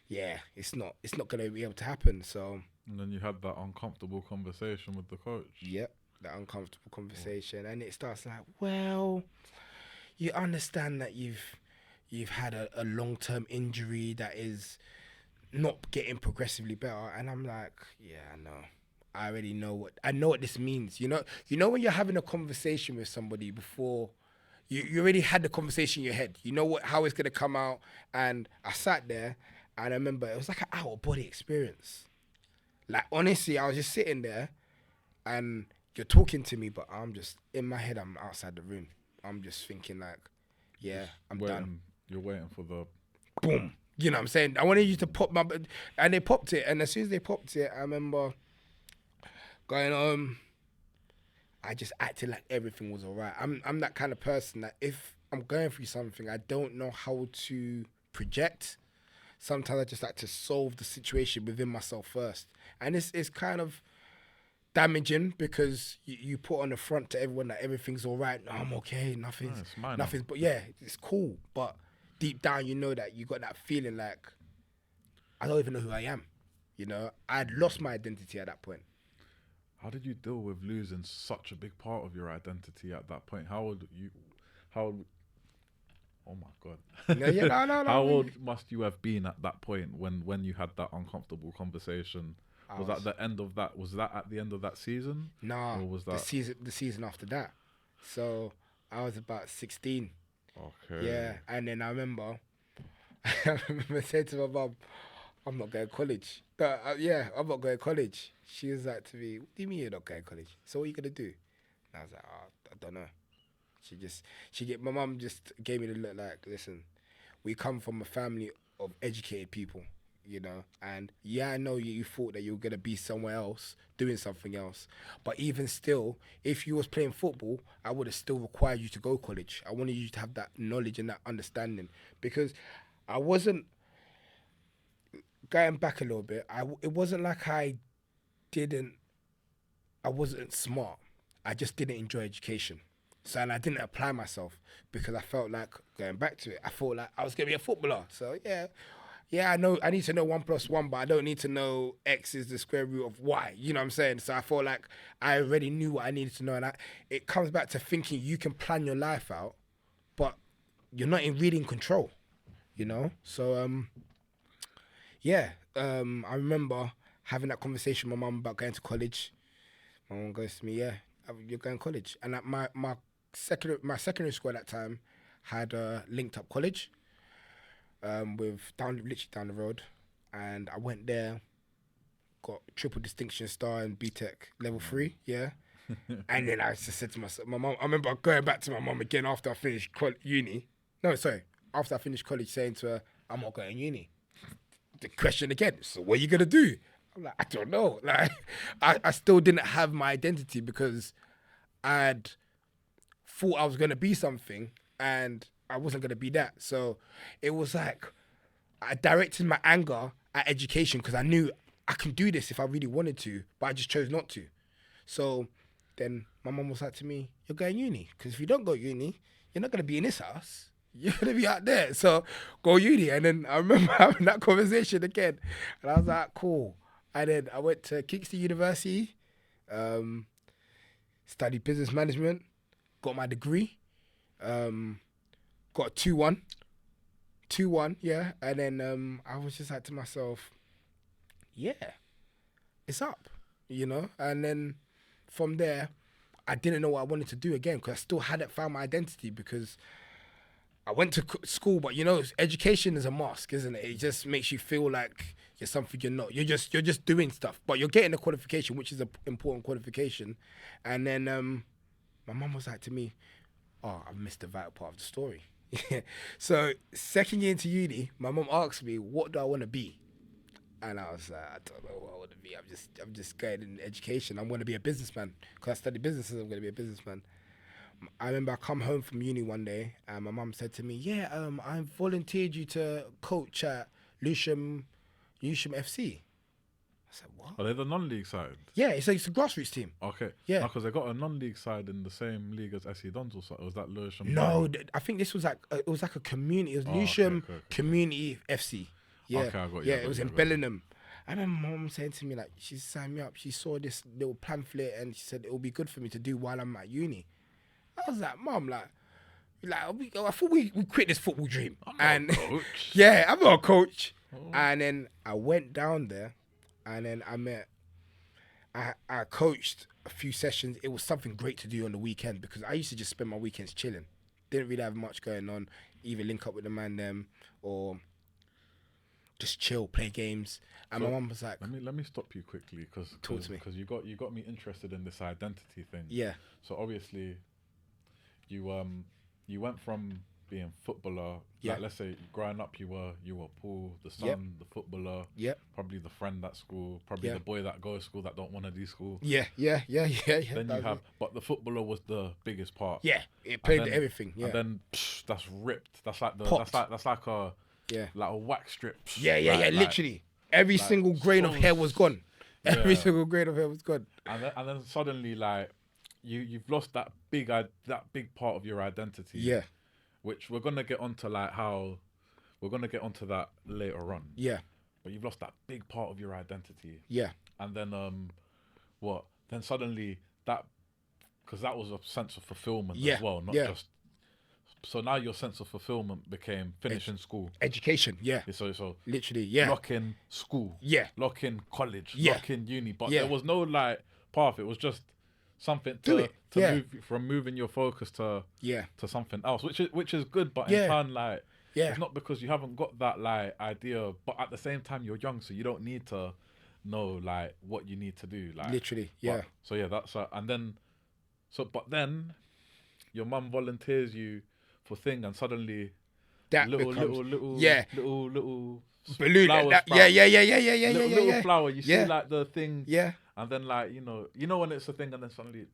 Speaker 2: yeah, it's not going to be able to happen. So,
Speaker 1: and then you had that uncomfortable conversation with the coach.
Speaker 2: Yep, that uncomfortable conversation, and it starts like, well, you understand that you've had a long-term injury that is not getting progressively better, and I'm like, yeah, I know. I already know what this means. You know when you're having a conversation with somebody before you already had the conversation in your head. You know how it's gonna come out. And I sat there and I remember it was like an out of body experience. Like, honestly, I was just sitting there and you're talking to me, but I'm just in my head, I'm outside the room. I'm just thinking like, yeah, I'm done.
Speaker 1: You're waiting for the
Speaker 2: boom. You know what I'm saying? I wanted you to pop my, and they popped it. And as soon as they popped it, I remember going home, I just acted like everything was all right. I'm that kind of person that if I'm going through something, I don't know how to project. Sometimes I just like to solve the situation within myself first. And it's kind of damaging because you put on the front to everyone that everything's all right. No, I'm okay. Nothing's. But yeah, it's cool. But deep down, you know that you got that feeling like, I don't even know who I am. You know, I'd lost my identity at that point.
Speaker 1: How did you deal with losing such a big part of your identity at that point? Oh my God.
Speaker 2: No.
Speaker 1: How old must you have been at that point when you had that uncomfortable conversation? Was that the end of that? Was that at the end of that season?
Speaker 2: No, or was that the season after that? So I was about 16.
Speaker 1: Okay.
Speaker 2: Yeah, and then I remember saying to my mum, I'm not going to college. I'm not going to college. She was like to me, what do you mean you're not going to college? So what are you going to do? And I was like, I don't know. My mum just gave me the look like, listen, we come from a family of educated people, you know, and yeah, I know you thought that you were going to be somewhere else, doing something else. But even still, if you was playing football, I would have still required you to go to college. I wanted you to have that knowledge and that understanding because I wasn't, going back a little bit, it wasn't like I wasn't smart. I just didn't enjoy education. So, and I didn't apply myself because I felt like, going back to it, I felt like I was going to be a footballer. So, yeah, I know, I need to know 1 + 1, but I don't need to know X is the square root of Y. You know what I'm saying? So I felt like I already knew what I needed to know. And it comes back to thinking you can plan your life out, but you're not really in control, you know? So, I remember having that conversation with my mum about going to college. My mum goes to me, yeah, you're going to college. And at my secondary school at that time had a linked up college with literally down the road. And I went there, got triple distinction star in BTEC level 3, yeah. And then I just said to myself, my mum, I remember going back to my mum again after I finished uni. No, sorry, after I finished college, saying to her, I'm not going to uni. The question again, so what are you going to do? I'm like, I don't know. Like, I still didn't have my identity because I'd thought I was going to be something and I wasn't going to be that. So it was like, I directed my anger at education because I knew I can do this if I really wanted to, but I just chose not to. So then my mum was like to me, you're going uni, because if you don't go uni, you're not going to be in this house. You're going to be out there. So go uni. And then I remember having that conversation again. And I was like, cool. And then I went to Kingston University, studied business management, got my degree, got a 2-1, yeah. And then I was just like to myself, yeah, it's up, you know. And then from there, I didn't know what I wanted to do again because I still hadn't found my identity because I went to school, but you know, education is a mask, isn't it? It just makes you feel like you're something you're not. You're just doing stuff, but you're getting a qualification, which is an important qualification. And then my mum was like to me, "Oh, I missed the vital part of the story." So second year into uni, my mum asked me, "What do I want to be?" And I was like, "I don't know what I want to be. I'm just going in education. I'm going to be a businessman because I studied business. I'm going to be a businessman." I remember I come home from uni one day and my mum said to me, "Yeah, I volunteered you to coach at Lewisham FC." I said, "What?"
Speaker 1: Are they the non-league side?
Speaker 2: Yeah, it's a grassroots team.
Speaker 1: Okay.
Speaker 2: Yeah.
Speaker 1: Because they got a non-league side in the same league as SE Dons or something. Was that Lewisham?
Speaker 2: No, I think this was like it was like a community. It was Lewisham Community FC. Yeah,
Speaker 1: Okay, I got you,
Speaker 2: yeah, it was in Bellingham. I remember my mum saying to me like, she signed me up. She saw this little pamphlet and she said it will be good for me to do while I'm at uni. I was like, "Mum, like I thought we quit this football dream."
Speaker 1: I'm not a coach.
Speaker 2: Yeah, I'm not a coach. And then I went down there, and then I coached a few sessions. It was something great to do on the weekend because I used to just spend my weekends chilling. Didn't really have much going on. Either link up with the man them or just chill, play games. And my mum was like,
Speaker 1: let me stop you quickly
Speaker 2: Talk to me.
Speaker 1: because you got me interested in this identity thing.
Speaker 2: yeah,
Speaker 1: So obviously, you went from being footballer.
Speaker 2: Yeah.
Speaker 1: Like, let's say growing up, you were Paul, the son,
Speaker 2: Yep.
Speaker 1: the footballer.
Speaker 2: Yep.
Speaker 1: Probably the friend at school. Probably
Speaker 2: Yeah.
Speaker 1: the boy that goes to school that don't want to do school.
Speaker 2: yeah.
Speaker 1: Then you
Speaker 2: That's
Speaker 1: have,
Speaker 2: it.
Speaker 1: but the footballer was the biggest part.
Speaker 2: Yeah, it played
Speaker 1: then-
Speaker 2: everything. Yeah,
Speaker 1: And then that's ripped. That's like
Speaker 2: Popped.
Speaker 1: that's like a
Speaker 2: yeah.
Speaker 1: wax strip.
Speaker 2: Yeah,
Speaker 1: Like-
Speaker 2: literally. Every
Speaker 1: like,
Speaker 2: single grain of
Speaker 1: so-
Speaker 2: hair was gone. Every
Speaker 1: Yeah.
Speaker 2: single grain of hair was gone.
Speaker 1: And then suddenly like you've lost that big part of your identity.
Speaker 2: Yeah,
Speaker 1: Which we're gonna get onto like how we're gonna get onto that later on.
Speaker 2: yeah,
Speaker 1: But you've lost that big part of your identity.
Speaker 2: yeah,
Speaker 1: And then what? Then suddenly that because that was a sense of fulfillment
Speaker 2: Yeah,
Speaker 1: as well, not
Speaker 2: yeah.
Speaker 1: just. So now your sense of fulfillment became finishing school.
Speaker 2: education. Yeah,
Speaker 1: So
Speaker 2: literally. Yeah,
Speaker 1: lock in school,
Speaker 2: yeah,
Speaker 1: lock in college,
Speaker 2: Yeah.
Speaker 1: lock in uni. But
Speaker 2: Yeah.
Speaker 1: there was no like path. It was just something
Speaker 2: Do
Speaker 1: to
Speaker 2: it. Yeah.
Speaker 1: move from moving your focus to
Speaker 2: yeah,
Speaker 1: something else, which is good. But
Speaker 2: Yeah.
Speaker 1: in turn, like
Speaker 2: yeah,
Speaker 1: it's not because you haven't got that like idea. But at the same time, you're young, so you don't need to know like what you need to do. Like
Speaker 2: literally.
Speaker 1: but-
Speaker 2: Yeah,
Speaker 1: so yeah, that's and then but then your mum volunteers you for thing, and suddenly
Speaker 2: that
Speaker 1: little
Speaker 2: becomes
Speaker 1: yeah
Speaker 2: yeah.
Speaker 1: little
Speaker 2: balloon.
Speaker 1: flowers
Speaker 2: Yeah,
Speaker 1: sprout.
Speaker 2: yeah.
Speaker 1: Little flower. You see
Speaker 2: Yeah.
Speaker 1: like the thing,
Speaker 2: Yeah,
Speaker 1: and then like you know when it's a thing, and then suddenly it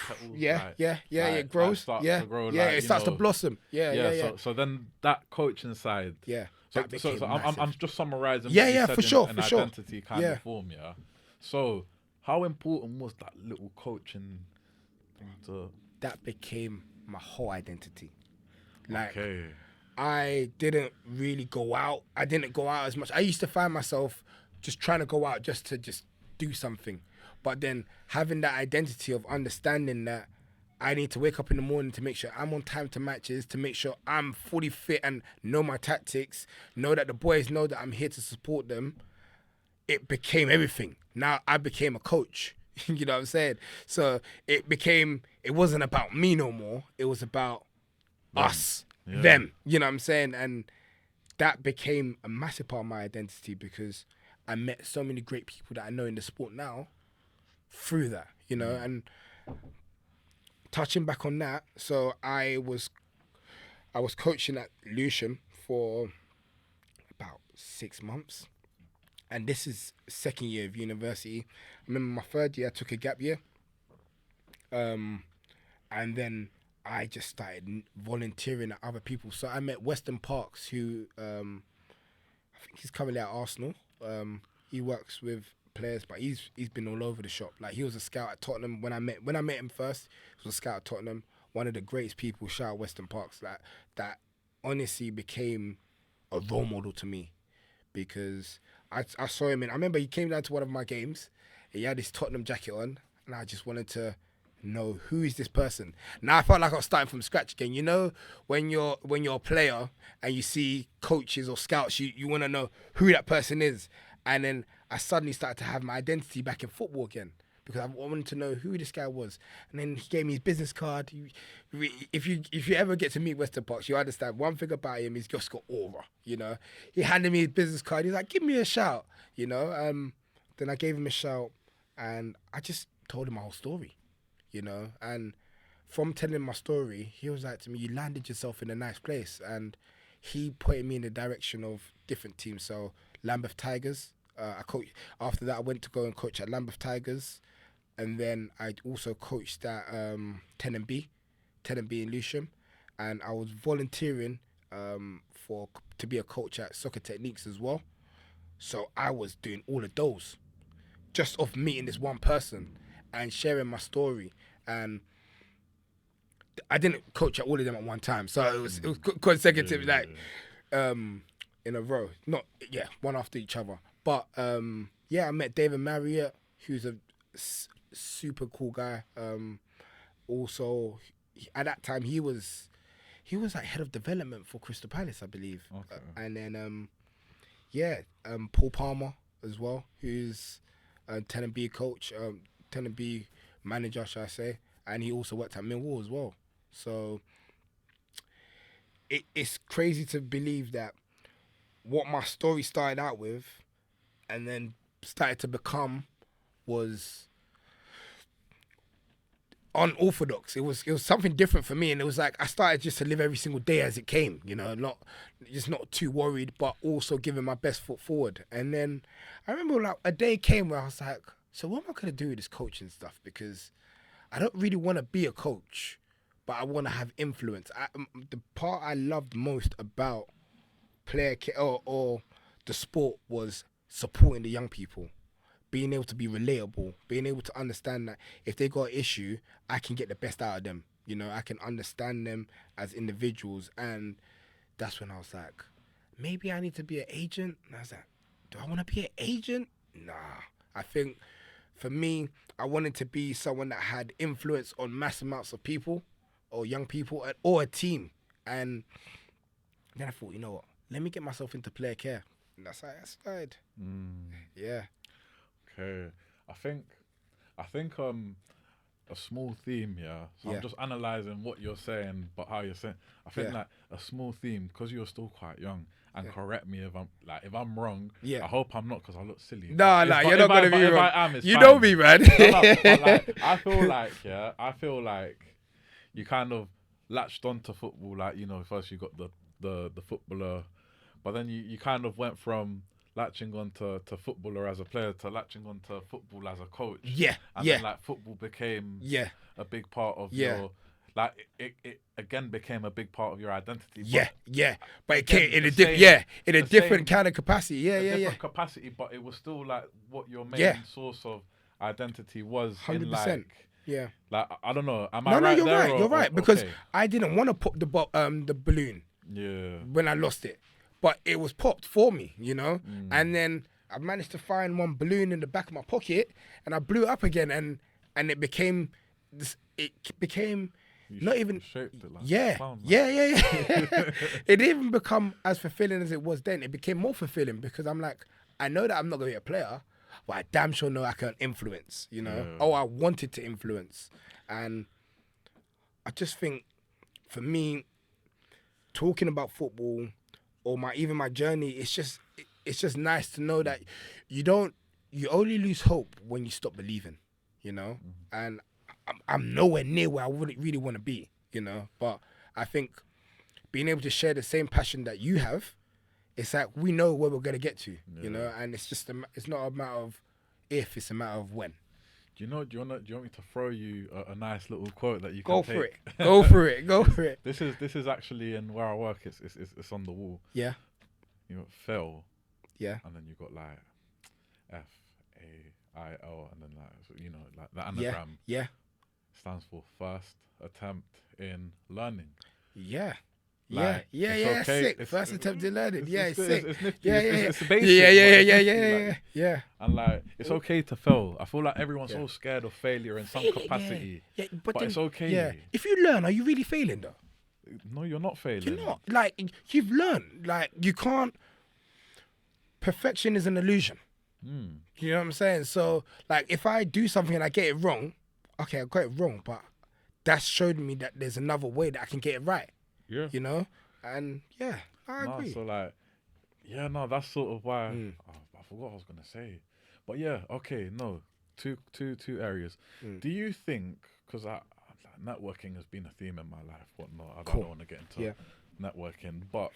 Speaker 1: petals,
Speaker 2: yeah,
Speaker 1: like,
Speaker 2: yeah, yeah.
Speaker 1: like-
Speaker 2: It grows.
Speaker 1: like starts
Speaker 2: Yeah,
Speaker 1: to grow,
Speaker 2: yeah.
Speaker 1: like,
Speaker 2: It
Speaker 1: you
Speaker 2: starts to
Speaker 1: know.
Speaker 2: blossom. Yeah, yeah, yeah.
Speaker 1: So then that coaching side.
Speaker 2: Yeah,
Speaker 1: So,
Speaker 2: that
Speaker 1: so,
Speaker 2: became
Speaker 1: so I'm
Speaker 2: massive.
Speaker 1: just summarizing.
Speaker 2: Yeah,
Speaker 1: what you
Speaker 2: yeah,
Speaker 1: said
Speaker 2: for
Speaker 1: in
Speaker 2: sure,
Speaker 1: an
Speaker 2: for sure.
Speaker 1: identity kind
Speaker 2: Yeah.
Speaker 1: of form, yeah. So how important was that little coaching thing to?
Speaker 2: That became my whole identity. Like
Speaker 1: Okay.
Speaker 2: I didn't really go out. I didn't go out as much. I used to find myself just trying to go out just to do something. But then having that identity of understanding that I need to wake up in the morning to make sure I'm on time to matches, to make sure I'm fully fit and know my tactics, know that the boys know that I'm here to support them. It became everything. Now I became a coach. You know what I'm saying? So it wasn't about me no more. It was about us,
Speaker 1: Yeah.
Speaker 2: them. You know what I'm saying? And that became a massive part of my identity because I met so many great people that I know in the sport now through that, you know. And touching back on that, so I was coaching at Lewisham for about 6 months. And this is second year of university. I remember my third year, I took a gap year. And then I just started volunteering at other people. So I met Weston Parks, who I think he's currently at Arsenal. He works with players, but he's been all over the shop. Like he was a scout at Tottenham when I met him first. He was a scout at Tottenham. One of the greatest people. Shout out Weston Parks. Like that honestly became a role model to me because I saw him I remember he came down to one of my games. He had his Tottenham jacket on, and I just wanted to know who is this person. Now I felt like I was starting from scratch again. You know, when you're a player and you see coaches or scouts, you want to know who that person is. And then I suddenly started to have my identity back in football again because I wanted to know who this guy was. And then he gave me his business card. If you ever get to meet Weston Parks, you understand one thing about him, he's just got aura, you know. He handed me his business card. He's like, give me a shout, you know. Then I gave him a shout and I just told him my whole story, you know. And from telling my story, he was like to me, you landed yourself in a nice place. And he pointed me in the direction of different teams. So Lambeth Tigers, I coached. After that, I went to go and coach at Lambeth Tigers. And then I also coached at Tenenby in Lewisham. And I was volunteering to be a coach at Soccer Techniques as well. So I was doing all of those just off meeting this one person and sharing my story. And I didn't coach at all of them at one time. So it was consecutive, in a row. Not, one after each other. But, I met David Marriott, who's a super cool guy. Also, at that time, he was like head of development for Crystal Palace, I believe.
Speaker 1: Okay.
Speaker 2: And then, Paul Palmer as well, who's a Tenenby coach, Tenenby manager, shall I say. And he also worked at Millwall as well. So it's crazy to believe that what my story started out with and then started to become was unorthodox. It was something different for me, and it was like I started just to live every single day as it came, you know, not too worried, but also giving my best foot forward. And then I remember like a day came where I was like, so what am I gonna do with this coaching stuff? Because I don't really want to be a coach, but I want to have influence. The part I loved most about or the sport was supporting the young people, being able to be relatable, being able to understand that if they got an issue, I can get the best out of them. You know, I can understand them as individuals. And that's when I was like, maybe I need to be an agent. And I was like, do I want to be an agent? Nah. I think for me, I wanted to be someone that had influence on mass amounts of people or young people or a team. And then I thought, you know what? Let me get myself into player care. And that's how I started. Yeah.
Speaker 1: Okay. I think a small theme, So I'm just analysing what you're saying, but how you're saying. I think like a small theme, because you're still quite young, and correct me if I'm wrong.
Speaker 2: Yeah.
Speaker 1: I hope I'm not, because I look silly.
Speaker 2: No, you're not gonna be wrong.
Speaker 1: If I am, it's
Speaker 2: you
Speaker 1: fine.
Speaker 2: know me, man.
Speaker 1: But like, I feel like you kind of latched onto football, like, you know, first you got the footballer, but then you kind of went from latching on to footballer as a player to latching on to football as a coach. And then like football became a big part of your, like it again became a big part of your identity.
Speaker 2: But it came in a different kind of capacity.
Speaker 1: Different capacity, but it was still like what your main source of identity was.
Speaker 2: 100%.
Speaker 1: Like I don't know. Am I
Speaker 2: no,
Speaker 1: right
Speaker 2: you're
Speaker 1: there?
Speaker 2: right. You're right, because
Speaker 1: okay.
Speaker 2: I didn't want to pop the balloon. When I lost it, but it was popped for me, you know. And then I managed to find one balloon in the back of my pocket, and I blew it up again, and it became this. It became not even
Speaker 1: shaped it like
Speaker 2: It didn't even become as fulfilling as it was then. It became more fulfilling because I'm like, I know that I'm not gonna be a player, but I damn sure know I can influence. You know, I wanted to influence, and I just think, for me, talking about football or my journey, it's just nice to know that you only lose hope when you stop believing, you know. And I'm nowhere near where I wouldn't really want to be, you know. But I think being able to share the same passion that you have, it's like we know where we're gonna get to, you know. And it's just it's not a matter of if, it's a matter of when.
Speaker 1: Do you want me to throw you a nice little quote that you
Speaker 2: Go
Speaker 1: can
Speaker 2: for
Speaker 1: take?
Speaker 2: it. Go for it. Go for it.
Speaker 1: This is actually in where I work. It's on the wall.
Speaker 2: Yeah.
Speaker 1: You got fail.
Speaker 2: Yeah.
Speaker 1: And then you got like FAIL, and then like, so, you know, like the anagram.
Speaker 2: Yeah.
Speaker 1: Stands for first attempt in learning.
Speaker 2: Yeah.
Speaker 1: Like, it's okay.
Speaker 2: Sick. First attempt in learning. It's sick.
Speaker 1: It's nifty.
Speaker 2: Yeah.
Speaker 1: It's basic.
Speaker 2: Yeah.
Speaker 1: And like, it's okay to fail. I feel like everyone's so scared of failure in some capacity.
Speaker 2: Yeah.
Speaker 1: But
Speaker 2: then,
Speaker 1: it's okay.
Speaker 2: Yeah. If you learn, are you really failing though?
Speaker 1: No, you're not failing.
Speaker 2: You're not. Like, you've learned. Like, you can't. Perfection is an illusion. You know what I'm saying? So, like, if I do something and I get it wrong, okay, I got it wrong, but that's showed me that there's another way that I can get it right.
Speaker 1: Yeah.
Speaker 2: You know? And yeah, I
Speaker 1: No,
Speaker 2: agree.
Speaker 1: so like, yeah, no, that's sort of why
Speaker 2: Mm.
Speaker 1: I forgot what I was gonna say, but yeah, okay, no, two areas.
Speaker 2: Mm.
Speaker 1: Do you think because networking has been a theme in my life, whatnot? I
Speaker 2: Cool.
Speaker 1: don't want to get into
Speaker 2: Yeah.
Speaker 1: networking, but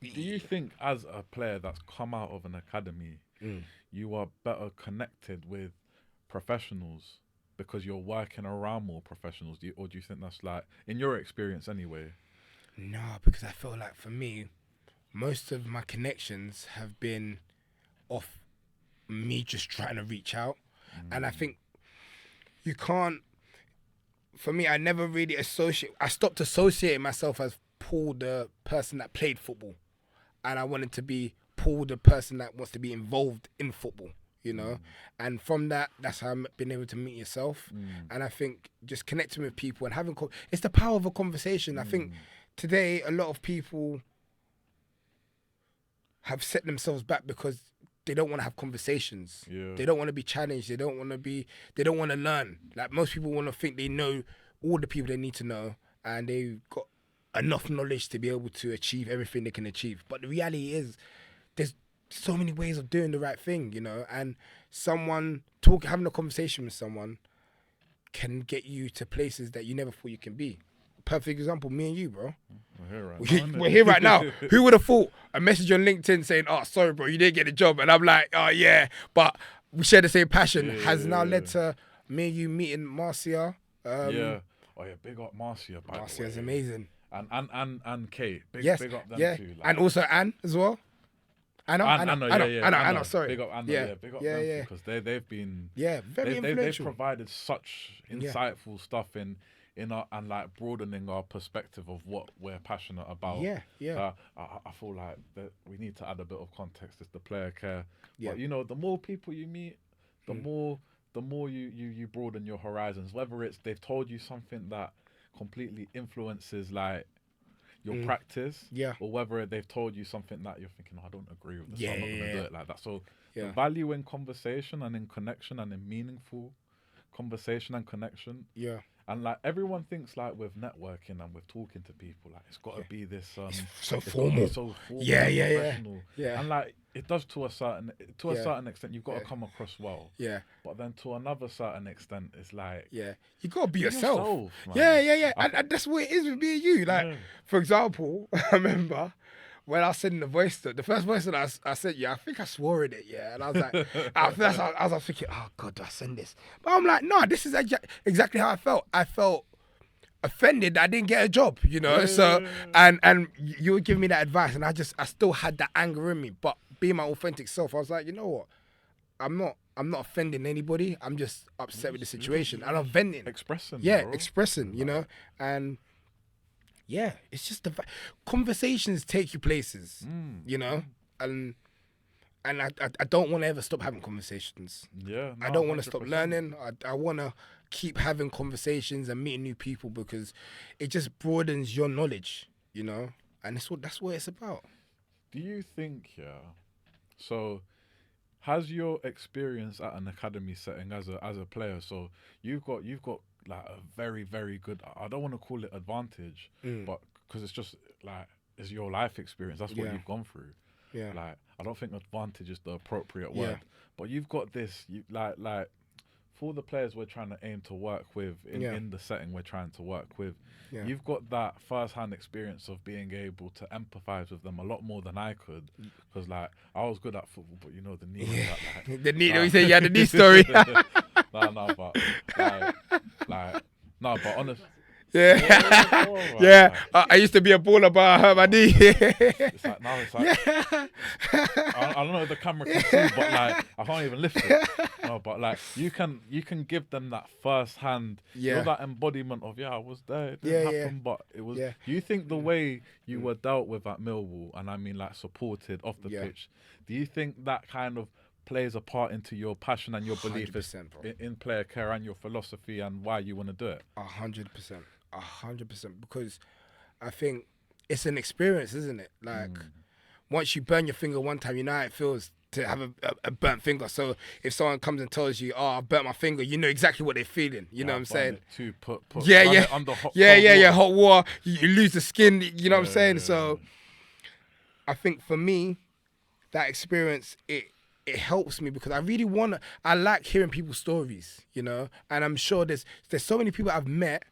Speaker 1: do you think as a player that's come out of an academy,
Speaker 2: Mm.
Speaker 1: you are better connected with professionals because you're working around more professionals? Or do you think that's like in your experience anyway?
Speaker 2: No, because I feel like for me, most of my connections have been off me just trying to reach out. And I think you can't, for me, I never really I stopped associating myself as Paul, the person that played football. And I wanted to be Paul, the person that wants to be involved in football, you know? And from that, that's how I've been able to meet yourself. And I think just connecting with people and having, it's the power of a conversation. I think today, a lot of people have set themselves back because they don't want to have conversations.
Speaker 1: Yeah.
Speaker 2: They don't want to be challenged. They don't want to learn. Like most people want to think they know all the people they need to know and they've got enough knowledge to be able to achieve everything they can achieve. But the reality is there's so many ways of doing the right thing, you know, and having a conversation with someone can get you to places that you never thought you can be. Perfect example, me and you, bro.
Speaker 1: We're here right now, innit?
Speaker 2: We're here right now. Who would have thought a message on LinkedIn saying, "Oh, sorry, bro, you didn't get the job," and I'm like, "Oh yeah," but we share the same passion has now led to me and you meeting Marcia.
Speaker 1: Yeah. Oh yeah, big up Marcia. By the
Speaker 2: Marcia's
Speaker 1: way.
Speaker 2: amazing.
Speaker 1: And Kate. Big up them
Speaker 2: yeah,
Speaker 1: two. Like.
Speaker 2: and also Anne as well. Anna, sorry.
Speaker 1: Big up Anna,
Speaker 2: Yeah.
Speaker 1: big up
Speaker 2: Yeah,
Speaker 1: them
Speaker 2: yeah.
Speaker 1: because they've been
Speaker 2: Very
Speaker 1: they've
Speaker 2: influential.
Speaker 1: provided such insightful stuff in our and like broadening our perspective of what we're passionate about.
Speaker 2: Yeah.
Speaker 1: So I feel like that we need to add a bit of context as the player care.
Speaker 2: Yeah.
Speaker 1: But you know, the more people you meet, the more you broaden your horizons. Whether it's they've told you something that completely influences like your practice, or whether they've told you something that you're thinking, I don't agree with this, so I'm not going to do it like that. So the value in conversation and in connection and in meaningful conversation and connection.
Speaker 2: Yeah.
Speaker 1: And like everyone thinks like with networking and with talking to people, like it's got to be this
Speaker 2: so
Speaker 1: it's gotta be
Speaker 2: formal.
Speaker 1: so formal,
Speaker 2: Yeah.
Speaker 1: professional.
Speaker 2: Yeah.
Speaker 1: And like it does to a certain extent, you've got to come across well.
Speaker 2: Yeah.
Speaker 1: But then to another certain extent, it's like
Speaker 2: Yeah. You gotta be
Speaker 1: be
Speaker 2: yourself.
Speaker 1: man.
Speaker 2: Yeah. And that's what it is with me and you. Like, for example, I remember when I was sending the first voice that I sent you, I think I swore in it, and I was like, I was thinking, oh God, do I send this? But I'm like, no, this is exactly how I felt. I felt offended that I didn't get a job, you know. So and you were giving me that advice, and I still had that anger in me. But being my authentic self, I was like, you know what? I'm not offending anybody. I'm just upset with the situation, and I'm venting,
Speaker 1: expressing.
Speaker 2: bro. Expressing, you know, and. Yeah, it's just conversations take you places, you know, and I don't want to ever stop having conversations.
Speaker 1: Yeah,
Speaker 2: I don't want to stop learning. I want to keep having conversations and meeting new people because it just broadens your knowledge, you know, and that's what it's about.
Speaker 1: Do you think, so has your experience at an academy setting as a player, so you've got like a very, very good, I don't want to call it advantage, but because it's just like it's your life experience, that's what you've gone through. Like I don't think advantage is the appropriate word, but you've got this, like for the players we're trying to aim to work with in the setting we're trying to work with, you've got that first-hand experience of being able to empathize with them a lot more than I could, because like I was good at football, but you know the knee.
Speaker 2: The knee. You said you had the knee story.
Speaker 1: But honest.
Speaker 2: I used to be a baller, but I hurt my knee.
Speaker 1: It's like I don't know if the camera can see, but like I can't even lift it. No, but like you can give them that first hand, that embodiment of I was there, it didn't happen, but it was. Do you think the way you were dealt with at Millwall, and I mean like supported off the pitch, do you think that kind of plays a part into your passion and your belief in player care and your philosophy and why you want to do it?
Speaker 2: 100%, 100%, because I think it's an experience, isn't it? Like once you burn your finger one time, you know how it feels to have a burnt finger. So if someone comes and tells you, "Oh, I burnt my finger," you know exactly what they're feeling. You know what I'm saying?
Speaker 1: To put
Speaker 2: Yeah,
Speaker 1: run
Speaker 2: yeah.
Speaker 1: it under hot,
Speaker 2: Yeah,
Speaker 1: cold
Speaker 2: yeah, yeah.
Speaker 1: water.
Speaker 2: Hot water. You lose the skin. You know what I'm saying?
Speaker 1: Yeah.
Speaker 2: So I think for me, that experience it helps me because I really I like hearing people's stories, you know, and I'm sure there's so many people I've met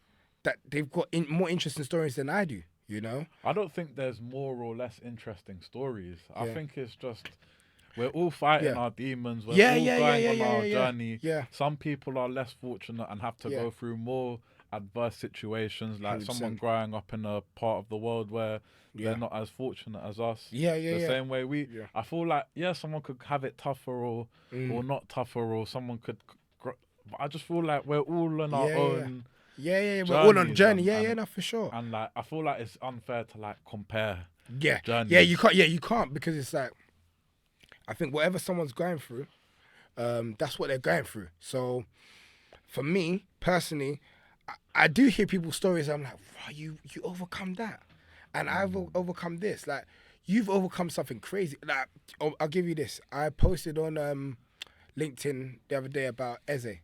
Speaker 2: that they've got more interesting stories than I do, you know.
Speaker 1: I don't think there's more or less interesting stories. I
Speaker 2: Yeah.
Speaker 1: think it's just we're all fighting
Speaker 2: Yeah.
Speaker 1: our demons. We're
Speaker 2: Yeah,
Speaker 1: all
Speaker 2: yeah,
Speaker 1: going
Speaker 2: yeah,
Speaker 1: on
Speaker 2: yeah,
Speaker 1: our
Speaker 2: yeah,
Speaker 1: journey.
Speaker 2: yeah.
Speaker 1: Some people are less fortunate and have to
Speaker 2: Yeah.
Speaker 1: go through more adverse situations, like
Speaker 2: 100%.
Speaker 1: someone growing up in a part of the world where
Speaker 2: Yeah.
Speaker 1: they're not as fortunate as us.
Speaker 2: Yeah, yeah,
Speaker 1: The
Speaker 2: yeah.
Speaker 1: same way we.
Speaker 2: Yeah.
Speaker 1: I feel like someone could have it tougher or not tougher, or someone could. But I just feel like we're all on our
Speaker 2: Yeah, yeah,
Speaker 1: own.
Speaker 2: Yeah, yeah, yeah. We're all on a
Speaker 1: journeys
Speaker 2: journey.
Speaker 1: and-
Speaker 2: Yeah, yeah,
Speaker 1: and-
Speaker 2: no, for sure.
Speaker 1: And like, I feel like it's unfair to like compare.
Speaker 2: Yeah,
Speaker 1: journeys.
Speaker 2: yeah, you can't. Yeah, you can't because it's like, I think whatever someone's going through, that's what they're going through. So, for me personally, I do hear people's stories. I'm like, wow, you overcome that, and I've overcome this. Like, you've overcome something crazy. Like, I'll give you this. I posted on LinkedIn the other day about Eze.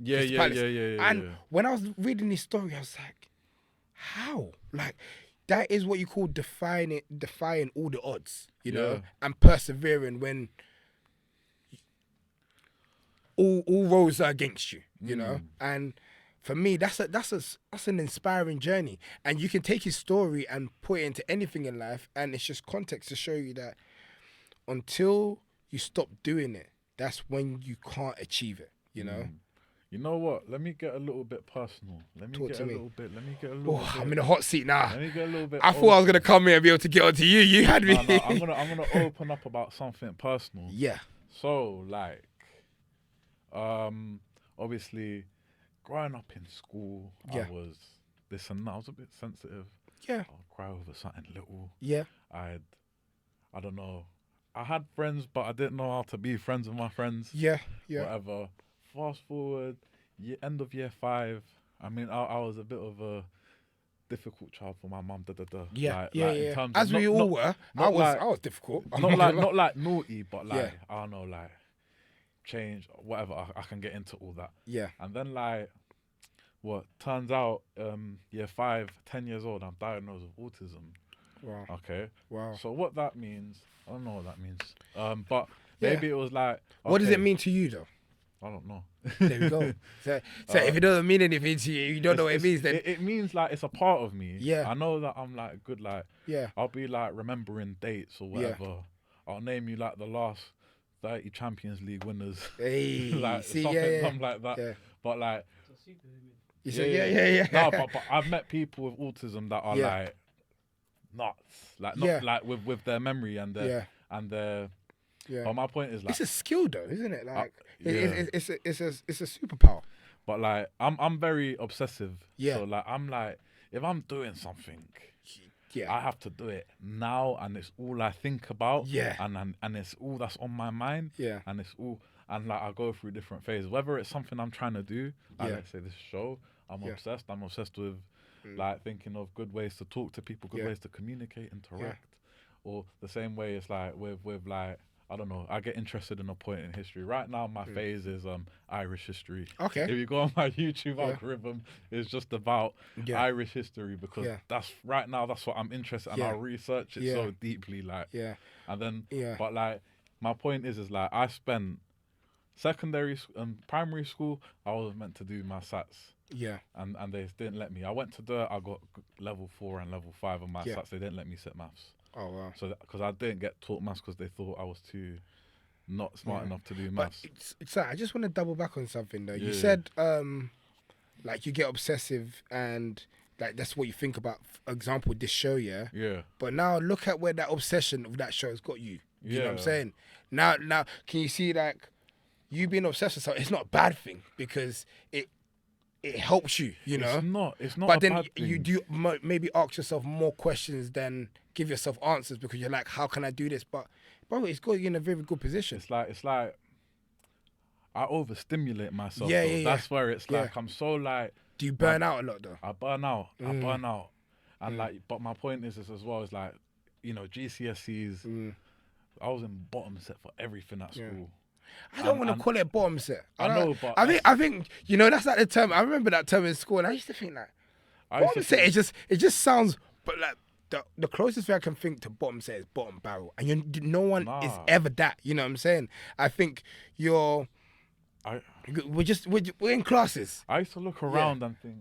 Speaker 1: Yeah,
Speaker 2: Crystal
Speaker 1: yeah,
Speaker 2: Palace.
Speaker 1: yeah, yeah.
Speaker 2: And when I was reading this story, I was like, how? Like, that is what you call defying all the odds, you know,
Speaker 1: Yeah.
Speaker 2: and persevering when all roads are against you, you know. And for me, that's an inspiring journey. And you can take his story and put it into anything in life, and it's just context to show you that until you stop doing it, that's when you can't achieve it, you know.
Speaker 1: You know what? Let me get a little bit personal. Let me
Speaker 2: Talk
Speaker 1: get
Speaker 2: to
Speaker 1: a
Speaker 2: me.
Speaker 1: little bit. Let me get a little
Speaker 2: Oh,
Speaker 1: bit.
Speaker 2: I'm in a hot seat now.
Speaker 1: Let me get a little bit.
Speaker 2: I thought I was gonna come here and be able to get onto you. You had me.
Speaker 1: No, I'm gonna open up about something personal.
Speaker 2: Yeah.
Speaker 1: So like, obviously, growing up in school,
Speaker 2: Yeah.
Speaker 1: I was this and that. I was a bit sensitive.
Speaker 2: Yeah.
Speaker 1: I'd cry over something little.
Speaker 2: Yeah.
Speaker 1: I don't know. I had friends, but I didn't know how to be friends with my friends.
Speaker 2: Yeah. Yeah.
Speaker 1: Whatever. Fast forward, end of year 5. I mean, I was a bit of a difficult child for my mum.
Speaker 2: Yeah.
Speaker 1: Like,
Speaker 2: yeah.
Speaker 1: like in
Speaker 2: Yeah.
Speaker 1: terms
Speaker 2: As
Speaker 1: of
Speaker 2: we
Speaker 1: not-
Speaker 2: all
Speaker 1: not-
Speaker 2: were.
Speaker 1: not like-
Speaker 2: I was difficult. I'm
Speaker 1: not
Speaker 2: gonna
Speaker 1: like
Speaker 2: lie.
Speaker 1: not like naughty, but like
Speaker 2: Yeah.
Speaker 1: I don't know, like change, whatever. I can get into all that.
Speaker 2: Yeah.
Speaker 1: And then like, what turns out, year 5, 10 years old, I'm diagnosed with autism.
Speaker 2: Wow.
Speaker 1: Okay.
Speaker 2: Wow.
Speaker 1: So what that means, I don't know what that means. But
Speaker 2: Yeah.
Speaker 1: maybe it was like.
Speaker 2: What does it
Speaker 1: okay,
Speaker 2: mean to you though?
Speaker 1: I don't know.
Speaker 2: There we go. So if it doesn't mean anything to you, you don't know what it means. Then
Speaker 1: It means like it's a part of me.
Speaker 2: Yeah.
Speaker 1: I know that I'm like good. Like
Speaker 2: yeah.
Speaker 1: I'll be like remembering dates or
Speaker 2: Yeah.
Speaker 1: whatever. I'll name you like the last 30 Champions League winners.
Speaker 2: Hey.
Speaker 1: Like
Speaker 2: see,
Speaker 1: something,
Speaker 2: yeah.
Speaker 1: something like that.
Speaker 2: Yeah.
Speaker 1: But like,
Speaker 2: You said yeah.
Speaker 1: No, but I've met people with autism that are
Speaker 2: Yeah.
Speaker 1: like nuts. Like not
Speaker 2: Yeah.
Speaker 1: like with their memory and their
Speaker 2: Yeah.
Speaker 1: and their.
Speaker 2: Yeah.
Speaker 1: But my point is like,
Speaker 2: It's a skill though, isn't it? Like
Speaker 1: yeah.
Speaker 2: it's a superpower.
Speaker 1: but like I'm very obsessive.
Speaker 2: Yeah.
Speaker 1: So like I'm like, if I'm doing something,
Speaker 2: Yeah.
Speaker 1: I have to do it now, and it's all I think about.
Speaker 2: Yeah.
Speaker 1: And it's all that's on my mind.
Speaker 2: Yeah.
Speaker 1: And it's all, and like I go through different phases. Whether it's something I'm trying to do, like
Speaker 2: Yeah.
Speaker 1: let's say this show, I'm
Speaker 2: Yeah.
Speaker 1: obsessed. I'm obsessed with like thinking of good ways to talk to people, good
Speaker 2: Yeah.
Speaker 1: ways to communicate, interact. Or the same way it's like with like, I don't know, I get interested in a point in history. Right now my phase is Irish history.
Speaker 2: Okay.
Speaker 1: If you go on my YouTube
Speaker 2: Yeah.
Speaker 1: algorithm, it's just about
Speaker 2: Yeah.
Speaker 1: Irish history because
Speaker 2: Yeah.
Speaker 1: that's right now that's what I'm interested in, and
Speaker 2: Yeah.
Speaker 1: I research it
Speaker 2: Yeah.
Speaker 1: so deeply, like
Speaker 2: Yeah.
Speaker 1: and then
Speaker 2: Yeah.
Speaker 1: but like my point is like I spent primary school, I was meant to do my SATs.
Speaker 2: Yeah.
Speaker 1: And they didn't let me. I went to I got level 4 and level 5 on my
Speaker 2: Yeah.
Speaker 1: SATs. They didn't let me sit maths.
Speaker 2: Oh wow.
Speaker 1: So because I didn't get taught maths because they thought I was too not smart
Speaker 2: Yeah.
Speaker 1: enough to do
Speaker 2: But
Speaker 1: maths.
Speaker 2: I just want to double back on something though. You
Speaker 1: Yeah.
Speaker 2: said like you get obsessive and like that's what you think about. For example, this show, yeah.
Speaker 1: Yeah.
Speaker 2: But now look at where that obsession of that show has got you. You know what I'm
Speaker 1: Yeah.
Speaker 2: saying? Now, can you see like you being obsessed with something? It's not a bad thing because it helps you. You know.
Speaker 1: It's not.
Speaker 2: But
Speaker 1: a
Speaker 2: then
Speaker 1: bad
Speaker 2: you
Speaker 1: thing.
Speaker 2: do maybe ask yourself more questions than give yourself answers because you're like, how can I do this? But bro, it's got you in a very good position.
Speaker 1: It's like I overstimulate myself.
Speaker 2: Yeah,
Speaker 1: though.
Speaker 2: yeah, yeah.
Speaker 1: That's where it's
Speaker 2: Yeah.
Speaker 1: like I'm so like
Speaker 2: Do you burn out a lot though?
Speaker 1: I burn out. And like, but my point is this as well. Is like, you know, GCSEs. I was in bottom set for everything at school.
Speaker 2: I don't want to
Speaker 1: and-
Speaker 2: call it bottom set.
Speaker 1: I know, but
Speaker 2: I think you know that's like the term. I remember that term in school, and I used to think like
Speaker 1: I used
Speaker 2: bottom
Speaker 1: to
Speaker 2: set.
Speaker 1: think-
Speaker 2: It just sounds, but like the closest thing I can think to bottom set is bottom barrel, and no one is
Speaker 1: Nah.
Speaker 2: ever that. You know what I'm saying? I think we're in classes.
Speaker 1: I used to look around and think,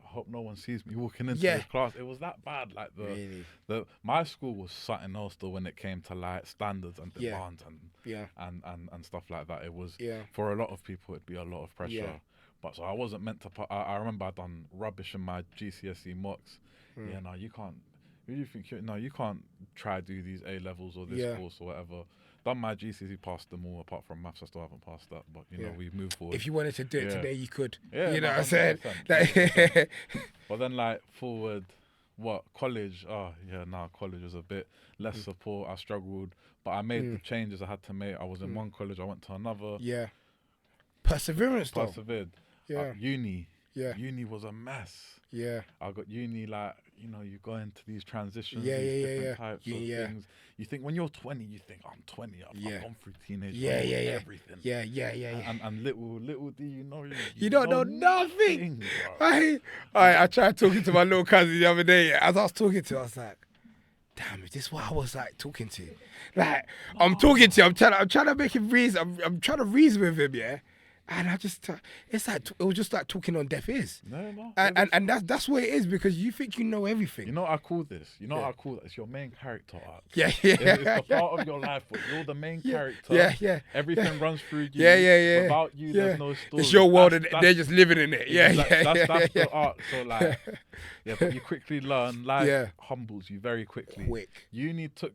Speaker 1: I hope no one sees me walking into
Speaker 2: Yeah.
Speaker 1: this class. It was that bad. Like my school was something else though when it came to like standards and
Speaker 2: Yeah.
Speaker 1: demands
Speaker 2: Yeah.
Speaker 1: and stuff like that. It was
Speaker 2: Yeah.
Speaker 1: for a lot of people it'd be a lot of pressure.
Speaker 2: Yeah.
Speaker 1: But so I wasn't meant to. I remember I done rubbish in my GCSE mocks.
Speaker 2: Hmm.
Speaker 1: Yeah, no, you can't. Who do you think? No, you can't try do these A levels or this
Speaker 2: Yeah.
Speaker 1: course or whatever. Done my GCSE, passed them all apart from maths. I still haven't passed that, but you know
Speaker 2: Yeah.
Speaker 1: we move forward.
Speaker 2: If you wanted to do it
Speaker 1: Yeah.
Speaker 2: today, you could.
Speaker 1: Yeah,
Speaker 2: you know
Speaker 1: no,
Speaker 2: what I'm saying?
Speaker 1: 100%.
Speaker 2: Like,
Speaker 1: But then like forward, what college? Oh yeah, nah, college was a bit
Speaker 2: Hmm.
Speaker 1: less support. I struggled, but I made the changes I had to make. I was in one college, I went to another.
Speaker 2: yeah. Perseverance, though.
Speaker 1: Persevered.
Speaker 2: Yeah.
Speaker 1: Uni.
Speaker 2: Yeah.
Speaker 1: Uni was a mess.
Speaker 2: Yeah.
Speaker 1: I got uni like you go into these transitions,
Speaker 2: Yeah,
Speaker 1: these
Speaker 2: yeah,
Speaker 1: different
Speaker 2: yeah.
Speaker 1: types
Speaker 2: Yeah,
Speaker 1: of
Speaker 2: yeah.
Speaker 1: things. You think when you're 20, you think I'm 20.
Speaker 2: Yeah.
Speaker 1: I've gone through teenage.
Speaker 2: Yeah,
Speaker 1: I know
Speaker 2: yeah, yeah.
Speaker 1: everything.
Speaker 2: Yeah.
Speaker 1: And little do you know
Speaker 2: You don't know nothing.
Speaker 1: bro.
Speaker 2: I tried talking to my little cousin the other day. As I was talking to her, I was like, damn, is this what I was like talking to? Like, I'm talking to him, I'm trying to make him reason. I'm trying to reason with him, yeah. And I just, it's like, it was just like talking on deaf ears.
Speaker 1: No.
Speaker 2: And that's what it is, because you think you know everything.
Speaker 1: You know what I call this? You know
Speaker 2: Yeah.
Speaker 1: what I call it? It's your main character arc.
Speaker 2: Yeah.
Speaker 1: It's the part of your life where you're the main character.
Speaker 2: Yeah.
Speaker 1: Everything runs through you.
Speaker 2: Yeah.
Speaker 1: Without you, there's no story.
Speaker 2: It's your world,
Speaker 1: That's-
Speaker 2: and they're just living in it. Yeah.
Speaker 1: That's the art. So like, but you quickly learn. Life
Speaker 2: Yeah.
Speaker 1: humbles you very quickly.
Speaker 2: Quick.
Speaker 1: Uni took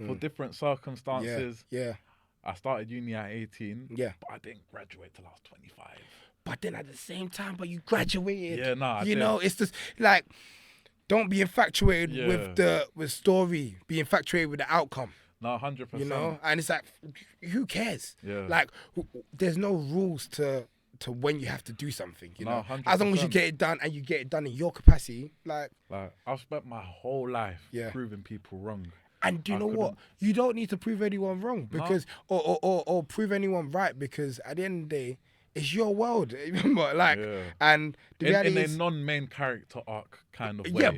Speaker 1: for different circumstances.
Speaker 2: Yeah.
Speaker 1: I started uni at 18.
Speaker 2: Yeah.
Speaker 1: But I didn't graduate till I was 25.
Speaker 2: But then at the same time, but you graduated.
Speaker 1: Yeah, nah, I
Speaker 2: You
Speaker 1: did.
Speaker 2: know, it's just like, don't be infatuated
Speaker 1: Yeah.
Speaker 2: with story. Be infatuated with the outcome.
Speaker 1: No, 100%.
Speaker 2: You know, and it's like, who cares?
Speaker 1: Yeah.
Speaker 2: Like, there's no rules to when you have to do something. You
Speaker 1: No,
Speaker 2: know, as long as you
Speaker 1: 100%.
Speaker 2: get it done and you get it done in your capacity, like.
Speaker 1: Like I've spent my whole life
Speaker 2: Yeah.
Speaker 1: proving people wrong.
Speaker 2: And do you
Speaker 1: I
Speaker 2: know what?
Speaker 1: couldn't-
Speaker 2: You don't need to prove anyone wrong because, or prove anyone right, because at the end of the day, it's your world. Remember, like,
Speaker 1: Yeah.
Speaker 2: and the reality
Speaker 1: In a
Speaker 2: is,
Speaker 1: non-main character arc kind of way.
Speaker 2: yeah,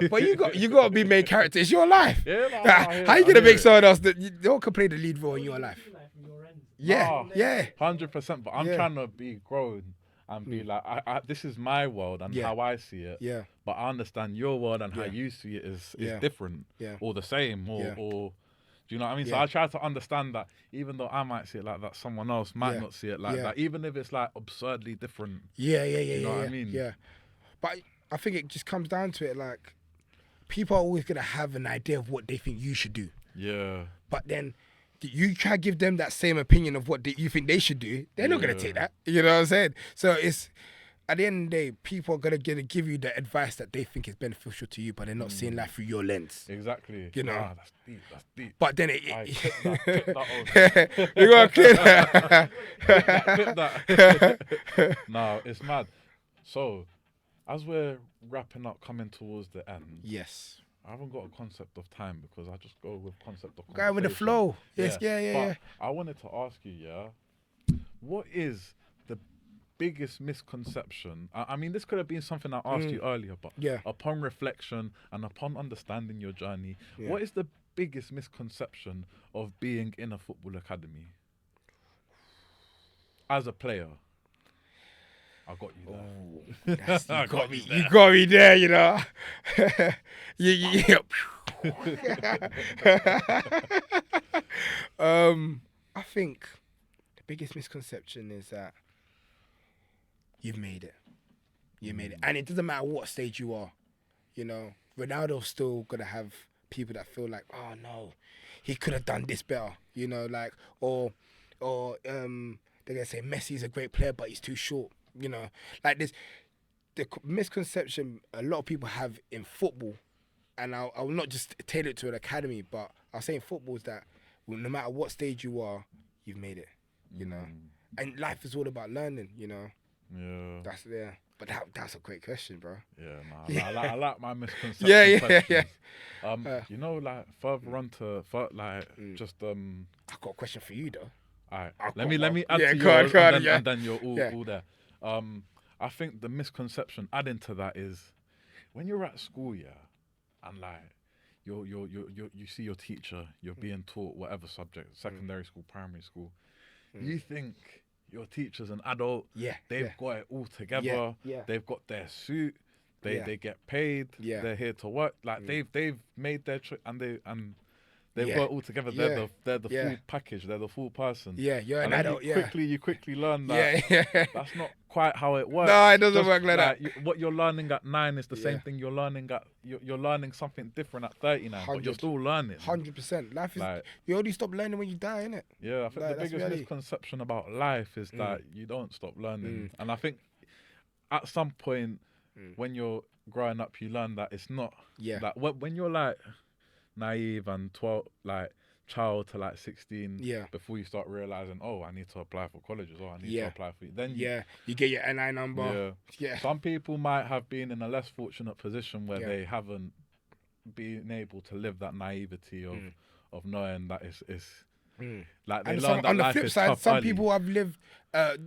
Speaker 2: but you got to be main character. It's your life.
Speaker 1: Yeah, no,
Speaker 2: How
Speaker 1: I hear
Speaker 2: you
Speaker 1: it,
Speaker 2: gonna
Speaker 1: I
Speaker 2: make
Speaker 1: hear
Speaker 2: someone else that they all can play the lead role in your life? Yeah,
Speaker 1: Ah.
Speaker 2: yeah,
Speaker 1: 100%. But I'm
Speaker 2: Yeah.
Speaker 1: trying to be grown and be like, this is my world and
Speaker 2: Yeah.
Speaker 1: how I see it.
Speaker 2: yeah,
Speaker 1: But I understand your world and how
Speaker 2: Yeah.
Speaker 1: you see it is
Speaker 2: Yeah.
Speaker 1: different
Speaker 2: Yeah.
Speaker 1: or the same
Speaker 2: Yeah.
Speaker 1: or do you know what I mean? So
Speaker 2: Yeah.
Speaker 1: I try to understand that even though I might see it like that, someone else might
Speaker 2: Yeah.
Speaker 1: not see it like
Speaker 2: Yeah.
Speaker 1: that, even if it's like absurdly different.
Speaker 2: yeah.
Speaker 1: You know what I mean?
Speaker 2: Yeah, but I think it just comes down to it. Like, people are always gonna have an idea of what they think you should do.
Speaker 1: Yeah.
Speaker 2: But then you try to give them that same opinion of what you think they should do, they're not going to
Speaker 1: Yeah.
Speaker 2: take that. You know what I'm saying? So it's, at the end of the day, people are going to give you the advice that they think is beneficial to you, but they're not seeing life through your lens.
Speaker 1: Exactly.
Speaker 2: You know.
Speaker 1: Nah, that's deep. That's deep.
Speaker 2: But then
Speaker 1: Aye, clip that,
Speaker 2: we got to clear that.
Speaker 1: clip that. No, it's mad. So, as we're wrapping up, coming towards the end,
Speaker 2: Yes.
Speaker 1: I haven't got a concept of time because I just go with concept of
Speaker 2: Going with the
Speaker 1: conversation.
Speaker 2: flow. Yes, yeah.
Speaker 1: But I wanted to ask you, yeah, what is the biggest misconception? I mean, this could have been something I asked you earlier, but
Speaker 2: Yeah.
Speaker 1: upon reflection and upon understanding your journey,
Speaker 2: Yeah.
Speaker 1: what is the biggest misconception of being in a football academy as a player? I got you there.
Speaker 2: That's,
Speaker 1: I
Speaker 2: you
Speaker 1: got
Speaker 2: got me.
Speaker 1: you there.
Speaker 2: You got me there. You know. I think the biggest misconception is that you've made it. You made it, and it doesn't matter what stage you are. You know, Ronaldo's still gonna have people that feel like, oh no, he could have done this better. You know, like or they're gonna say Messi's a great player, but he's too short. You know, like this. The misconception a lot of people have in football, and I will not just tailor it to an academy, but I'll say in football is that no matter what stage you are, you've made it. You know, and life is all about learning. You know,
Speaker 1: Yeah.
Speaker 2: that's there. But that's a great question, bro.
Speaker 1: Yeah, nah, I like my misconceptions.
Speaker 2: Yeah.
Speaker 1: questions. Like further on to just
Speaker 2: I've got a question for you though.
Speaker 1: Alright,
Speaker 2: I've
Speaker 1: let
Speaker 2: got
Speaker 1: me
Speaker 2: one.
Speaker 1: add to
Speaker 2: Go on,
Speaker 1: yours,
Speaker 2: go on,
Speaker 1: and then you're all there. I think the misconception adding to that is when you're at school, and like you see your teacher, you're being taught whatever subject, secondary school, primary school, you think your teacher's an adult. They've got it all together. They've got their suit. They get paid. They're here to work. Like they've made their and they've got it all together. They're the full package. They're the full person.
Speaker 2: You're an
Speaker 1: And then
Speaker 2: adult.
Speaker 1: you quickly learn that that's not quite how it works.
Speaker 2: No, it doesn't work like that.
Speaker 1: What you're learning at 9 is the same thing you're learning at. You're learning something different at 39, but you're still learning.
Speaker 2: 100%. Life is.
Speaker 1: Like,
Speaker 2: you only stop learning when you die, innit?
Speaker 1: Yeah, I think
Speaker 2: Like,
Speaker 1: the
Speaker 2: that's
Speaker 1: biggest
Speaker 2: reality.
Speaker 1: misconception about life is that you don't stop learning, and I think at some point when you're growing up, you learn that it's not. Like when you're like naive and 12, like child to like 16, before you start realizing, oh, I need to apply for colleges, or I need to apply for. Then
Speaker 2: you get your NI number.
Speaker 1: Some people might have been in a less fortunate position where they haven't been able to live that naivety of knowing that it's like they
Speaker 2: And
Speaker 1: learn that
Speaker 2: on the
Speaker 1: life
Speaker 2: flip
Speaker 1: is
Speaker 2: side,
Speaker 1: tough
Speaker 2: some
Speaker 1: early.
Speaker 2: people have lived a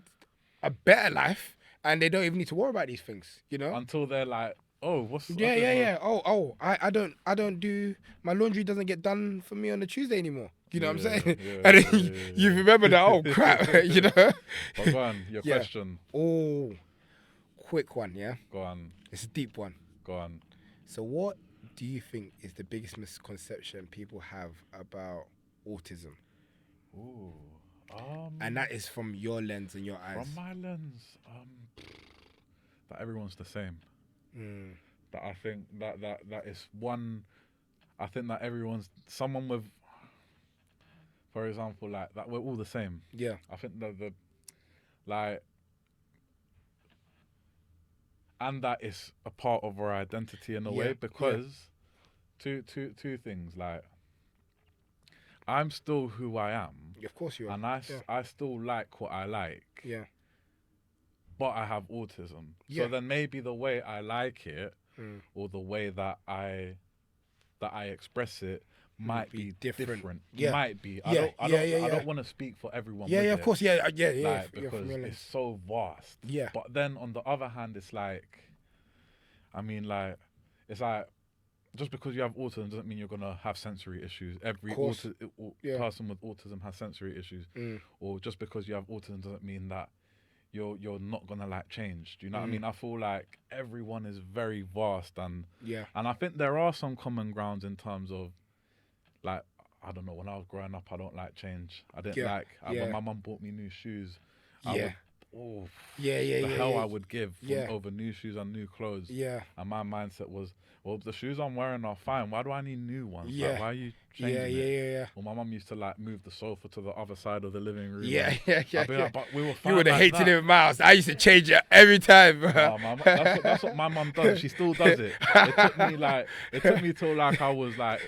Speaker 2: better life and they don't even need to worry about these things, you know?
Speaker 1: until they're like, oh, what's
Speaker 2: I don't do my laundry doesn't get done for me on a Tuesday anymore. You know what I'm saying?
Speaker 1: yeah,
Speaker 2: And then you remember that, oh crap, you know?
Speaker 1: But go on, your
Speaker 2: Yeah.
Speaker 1: question.
Speaker 2: Oh, quick one, yeah?
Speaker 1: Go on,
Speaker 2: It's a deep one.
Speaker 1: go on.
Speaker 2: So what do you think is the biggest misconception people have about autism?
Speaker 1: Ooh,
Speaker 2: And that is from your lens and your eyes.
Speaker 1: from my lens, that everyone's the same. That I think that is one. I think that everyone's someone with, for example, like that we're all the same.
Speaker 2: Yeah.
Speaker 1: I think that the like, and that is a part of our identity in a way, because two things, like I'm still who I am,
Speaker 2: Of course you are.
Speaker 1: and I still like what I like,
Speaker 2: Yeah.
Speaker 1: but I have autism.
Speaker 2: Yeah.
Speaker 1: So then maybe the way I like it, or the way that I express it might be different.
Speaker 2: Yeah.
Speaker 1: Might be.
Speaker 2: Yeah.
Speaker 1: I don't want to speak for everyone.
Speaker 2: Yeah,
Speaker 1: with
Speaker 2: yeah,
Speaker 1: it,
Speaker 2: of course, yeah.
Speaker 1: like,
Speaker 2: You're
Speaker 1: because
Speaker 2: familiar.
Speaker 1: it's so vast.
Speaker 2: Yeah.
Speaker 1: But then on the other hand, it's like, I mean, like, it's like, just because you have autism doesn't mean you're gonna have sensory issues. Every
Speaker 2: course.
Speaker 1: person with autism has sensory issues. Or just because you have autism doesn't mean that you're not gonna like change. Do you know what I mean? I feel like everyone is very vast, and I think there are some common grounds in terms of, like, I don't know, when I was growing up, I don't like change. I didn't when my mum bought me new shoes, I would, the hell I would give over new shoes and new clothes.
Speaker 2: Yeah.
Speaker 1: And my mindset was, well, the shoes I'm wearing are fine. Why do I need new ones?
Speaker 2: Yeah.
Speaker 1: Like, why are you changing it?
Speaker 2: Yeah.
Speaker 1: Well, my mum used to like move the sofa to the other side of the living room.
Speaker 2: Yeah.
Speaker 1: I'd be like, but we were fine.
Speaker 2: You would have
Speaker 1: like
Speaker 2: hated
Speaker 1: that.
Speaker 2: it, Miles. I used to change it every time, bro.
Speaker 1: Nah, that's what my mum does. She still does it. It took me till I was like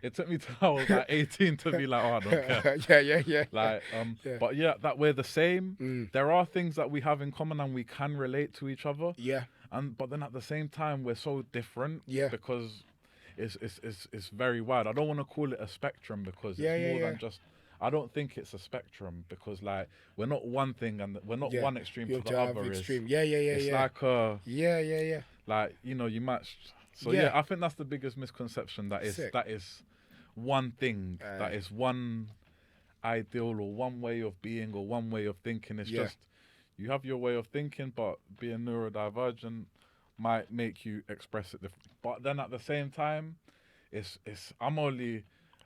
Speaker 1: 18 to be like, oh, I don't care.
Speaker 2: Yeah.
Speaker 1: Like, but yeah, that we're the same. There are things that we have in common and we can relate to each other.
Speaker 2: Yeah.
Speaker 1: But then at the same time, we're so different.
Speaker 2: Yeah.
Speaker 1: Because it's very wide. I don't want to call it a spectrum because it's more than just. I don't think it's a spectrum because, like, we're not one thing and we're not one extreme to the other.
Speaker 2: Extreme.
Speaker 1: It's like
Speaker 2: yeah.
Speaker 1: like, you know, you matched. So I think that's the biggest misconception, that is one thing, that is one ideal or one way of being or one way of thinking. It's just you have your way of thinking, but being neurodivergent might make you express it different. But then at the same time,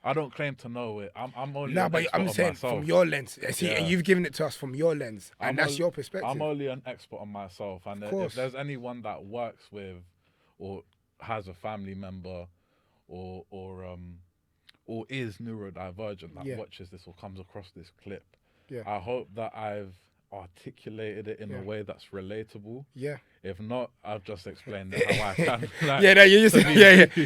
Speaker 1: I don't claim to know it. I'm only
Speaker 2: No, but I'm saying
Speaker 1: myself.
Speaker 2: from your lens. See, and you've given it to us from your lens, and that's your perspective.
Speaker 1: I'm only an expert on myself, and if there's anyone that works with or has a family member or is neurodivergent that watches this or comes across this clip, I hope that I've articulated it in a way that's relatable.
Speaker 2: Yeah.
Speaker 1: If not, I've just explained it how I can. Like,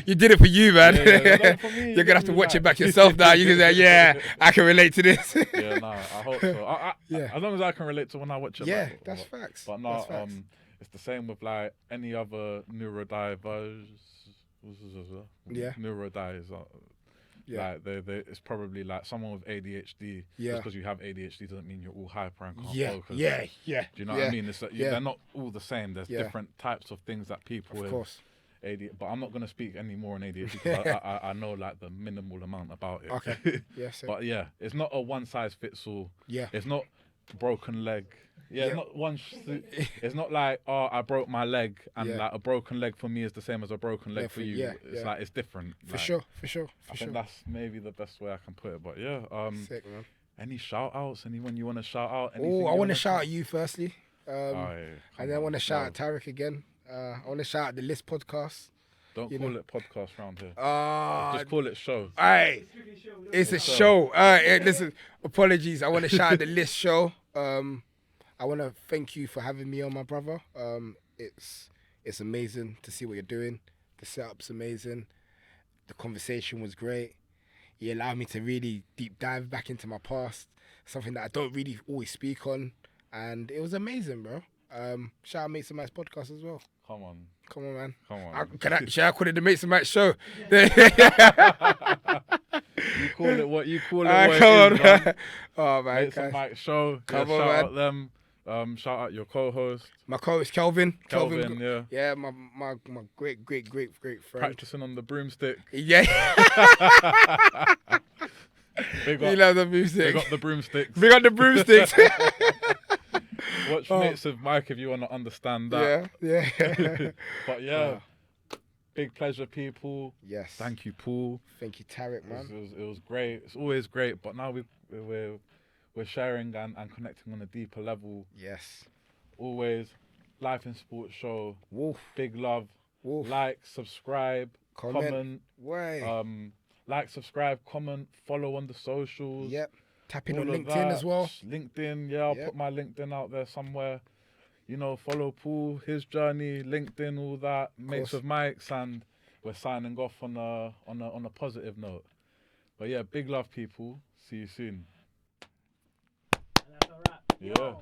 Speaker 2: You did it for you, man.
Speaker 1: For me,
Speaker 2: You're gonna have to watch it back yourself now. You can say, I can relate to this.
Speaker 1: I hope so. As long as I can relate to when I watch it.
Speaker 2: Yeah, that's facts.
Speaker 1: But no,
Speaker 2: That's facts.
Speaker 1: it's the same with like any other neurodiverse.
Speaker 2: Yeah.
Speaker 1: Neurodiverse.
Speaker 2: Yeah.
Speaker 1: Like it's probably like someone with ADHD.
Speaker 2: Yeah.
Speaker 1: Just because you have ADHD doesn't mean you're all hyper and can't
Speaker 2: Yeah.
Speaker 1: focus.
Speaker 2: Yeah.
Speaker 1: Do you know what I mean? It's like
Speaker 2: Yeah.
Speaker 1: they're not all the same. There's
Speaker 2: Yeah.
Speaker 1: different types of things that people
Speaker 2: Of
Speaker 1: with
Speaker 2: course.
Speaker 1: ADHD. But I'm not gonna speak any more on ADHD because I know like the minimal amount about it.
Speaker 2: Okay. Yeah. So,
Speaker 1: But yeah, it's not a one size fits all.
Speaker 2: yeah.
Speaker 1: It's not broken leg. Yeah,
Speaker 2: Yeah.
Speaker 1: not one. It's not like, oh, I broke my leg, and
Speaker 2: Yeah.
Speaker 1: like a broken leg for me is the same as a broken leg
Speaker 2: Yeah,
Speaker 1: for you.
Speaker 2: yeah,
Speaker 1: It's
Speaker 2: yeah.
Speaker 1: like it's different.
Speaker 2: For
Speaker 1: Like,
Speaker 2: sure. For sure.
Speaker 1: I
Speaker 2: For
Speaker 1: think
Speaker 2: sure.
Speaker 1: that's maybe the best way I can put it. But yeah,
Speaker 2: Sick, man.
Speaker 1: any shout outs? Anyone you want to shout out?
Speaker 2: Oh, I want to shout out you firstly.
Speaker 1: And
Speaker 2: And then I want to shout out Tarek again. I want to shout out the List podcast.
Speaker 1: Don't
Speaker 2: you
Speaker 1: call
Speaker 2: know.
Speaker 1: it podcast round here.
Speaker 2: Just
Speaker 1: Just call it show.
Speaker 2: Alright, it's a show. Listen, apologies. I want to shout out the List show. I want to thank you for having me on, my brother. It's amazing to see what you're doing. The setup's amazing. The conversation was great. You allowed me to really deep dive back into my past, something that I don't really always speak on, and it was amazing, bro. Shout out Make Some Match podcast as well.
Speaker 1: Come on,
Speaker 2: Come on, man.
Speaker 1: come on.
Speaker 2: Should I call it the Make Some Match show?
Speaker 1: You call it what you call it.
Speaker 2: Alright,
Speaker 1: What
Speaker 2: come
Speaker 1: it is,
Speaker 2: on.
Speaker 1: man.
Speaker 2: Oh man,
Speaker 1: It's a mic show.
Speaker 2: Come
Speaker 1: Yeah,
Speaker 2: on,
Speaker 1: shout
Speaker 2: man.
Speaker 1: out them. Shout out your co-host
Speaker 2: my co-host Kelvin.
Speaker 1: Kelvin. Yeah,
Speaker 2: Yeah, my great friend.
Speaker 1: practicing on the broomstick.
Speaker 2: Yeah,
Speaker 1: Big
Speaker 2: he
Speaker 1: up,
Speaker 2: loves the music.
Speaker 1: big up the broomsticks.
Speaker 2: Big up the broomsticks.
Speaker 1: Watch
Speaker 2: Oh.
Speaker 1: Mates with Mike if you want to understand that.
Speaker 2: yeah.
Speaker 1: But yeah, big pleasure, people.
Speaker 2: Yes.
Speaker 1: Thank you, Paul.
Speaker 2: Thank you, Tarek,
Speaker 1: It
Speaker 2: man.
Speaker 1: was great. It's always great, but now we're sharing and connecting on a deeper level.
Speaker 2: Yes.
Speaker 1: Always, Life in Sports show.
Speaker 2: Wolf.
Speaker 1: Big love.
Speaker 2: Wolf.
Speaker 1: Like, subscribe, comment.
Speaker 2: Way.
Speaker 1: Like, subscribe, comment, follow on the socials.
Speaker 2: Yep. Tap in
Speaker 1: all
Speaker 2: on
Speaker 1: of
Speaker 2: LinkedIn
Speaker 1: that.
Speaker 2: as well.
Speaker 1: LinkedIn, yeah, I'll
Speaker 2: Yep.
Speaker 1: put my LinkedIn out there somewhere. You know, follow Paul, his journey, LinkedIn, all that. Mates
Speaker 2: course.
Speaker 1: with Mikes, and we're signing off on a positive note. But yeah, big love, people. See you soon.
Speaker 3: And that's a wrap.
Speaker 1: Yeah.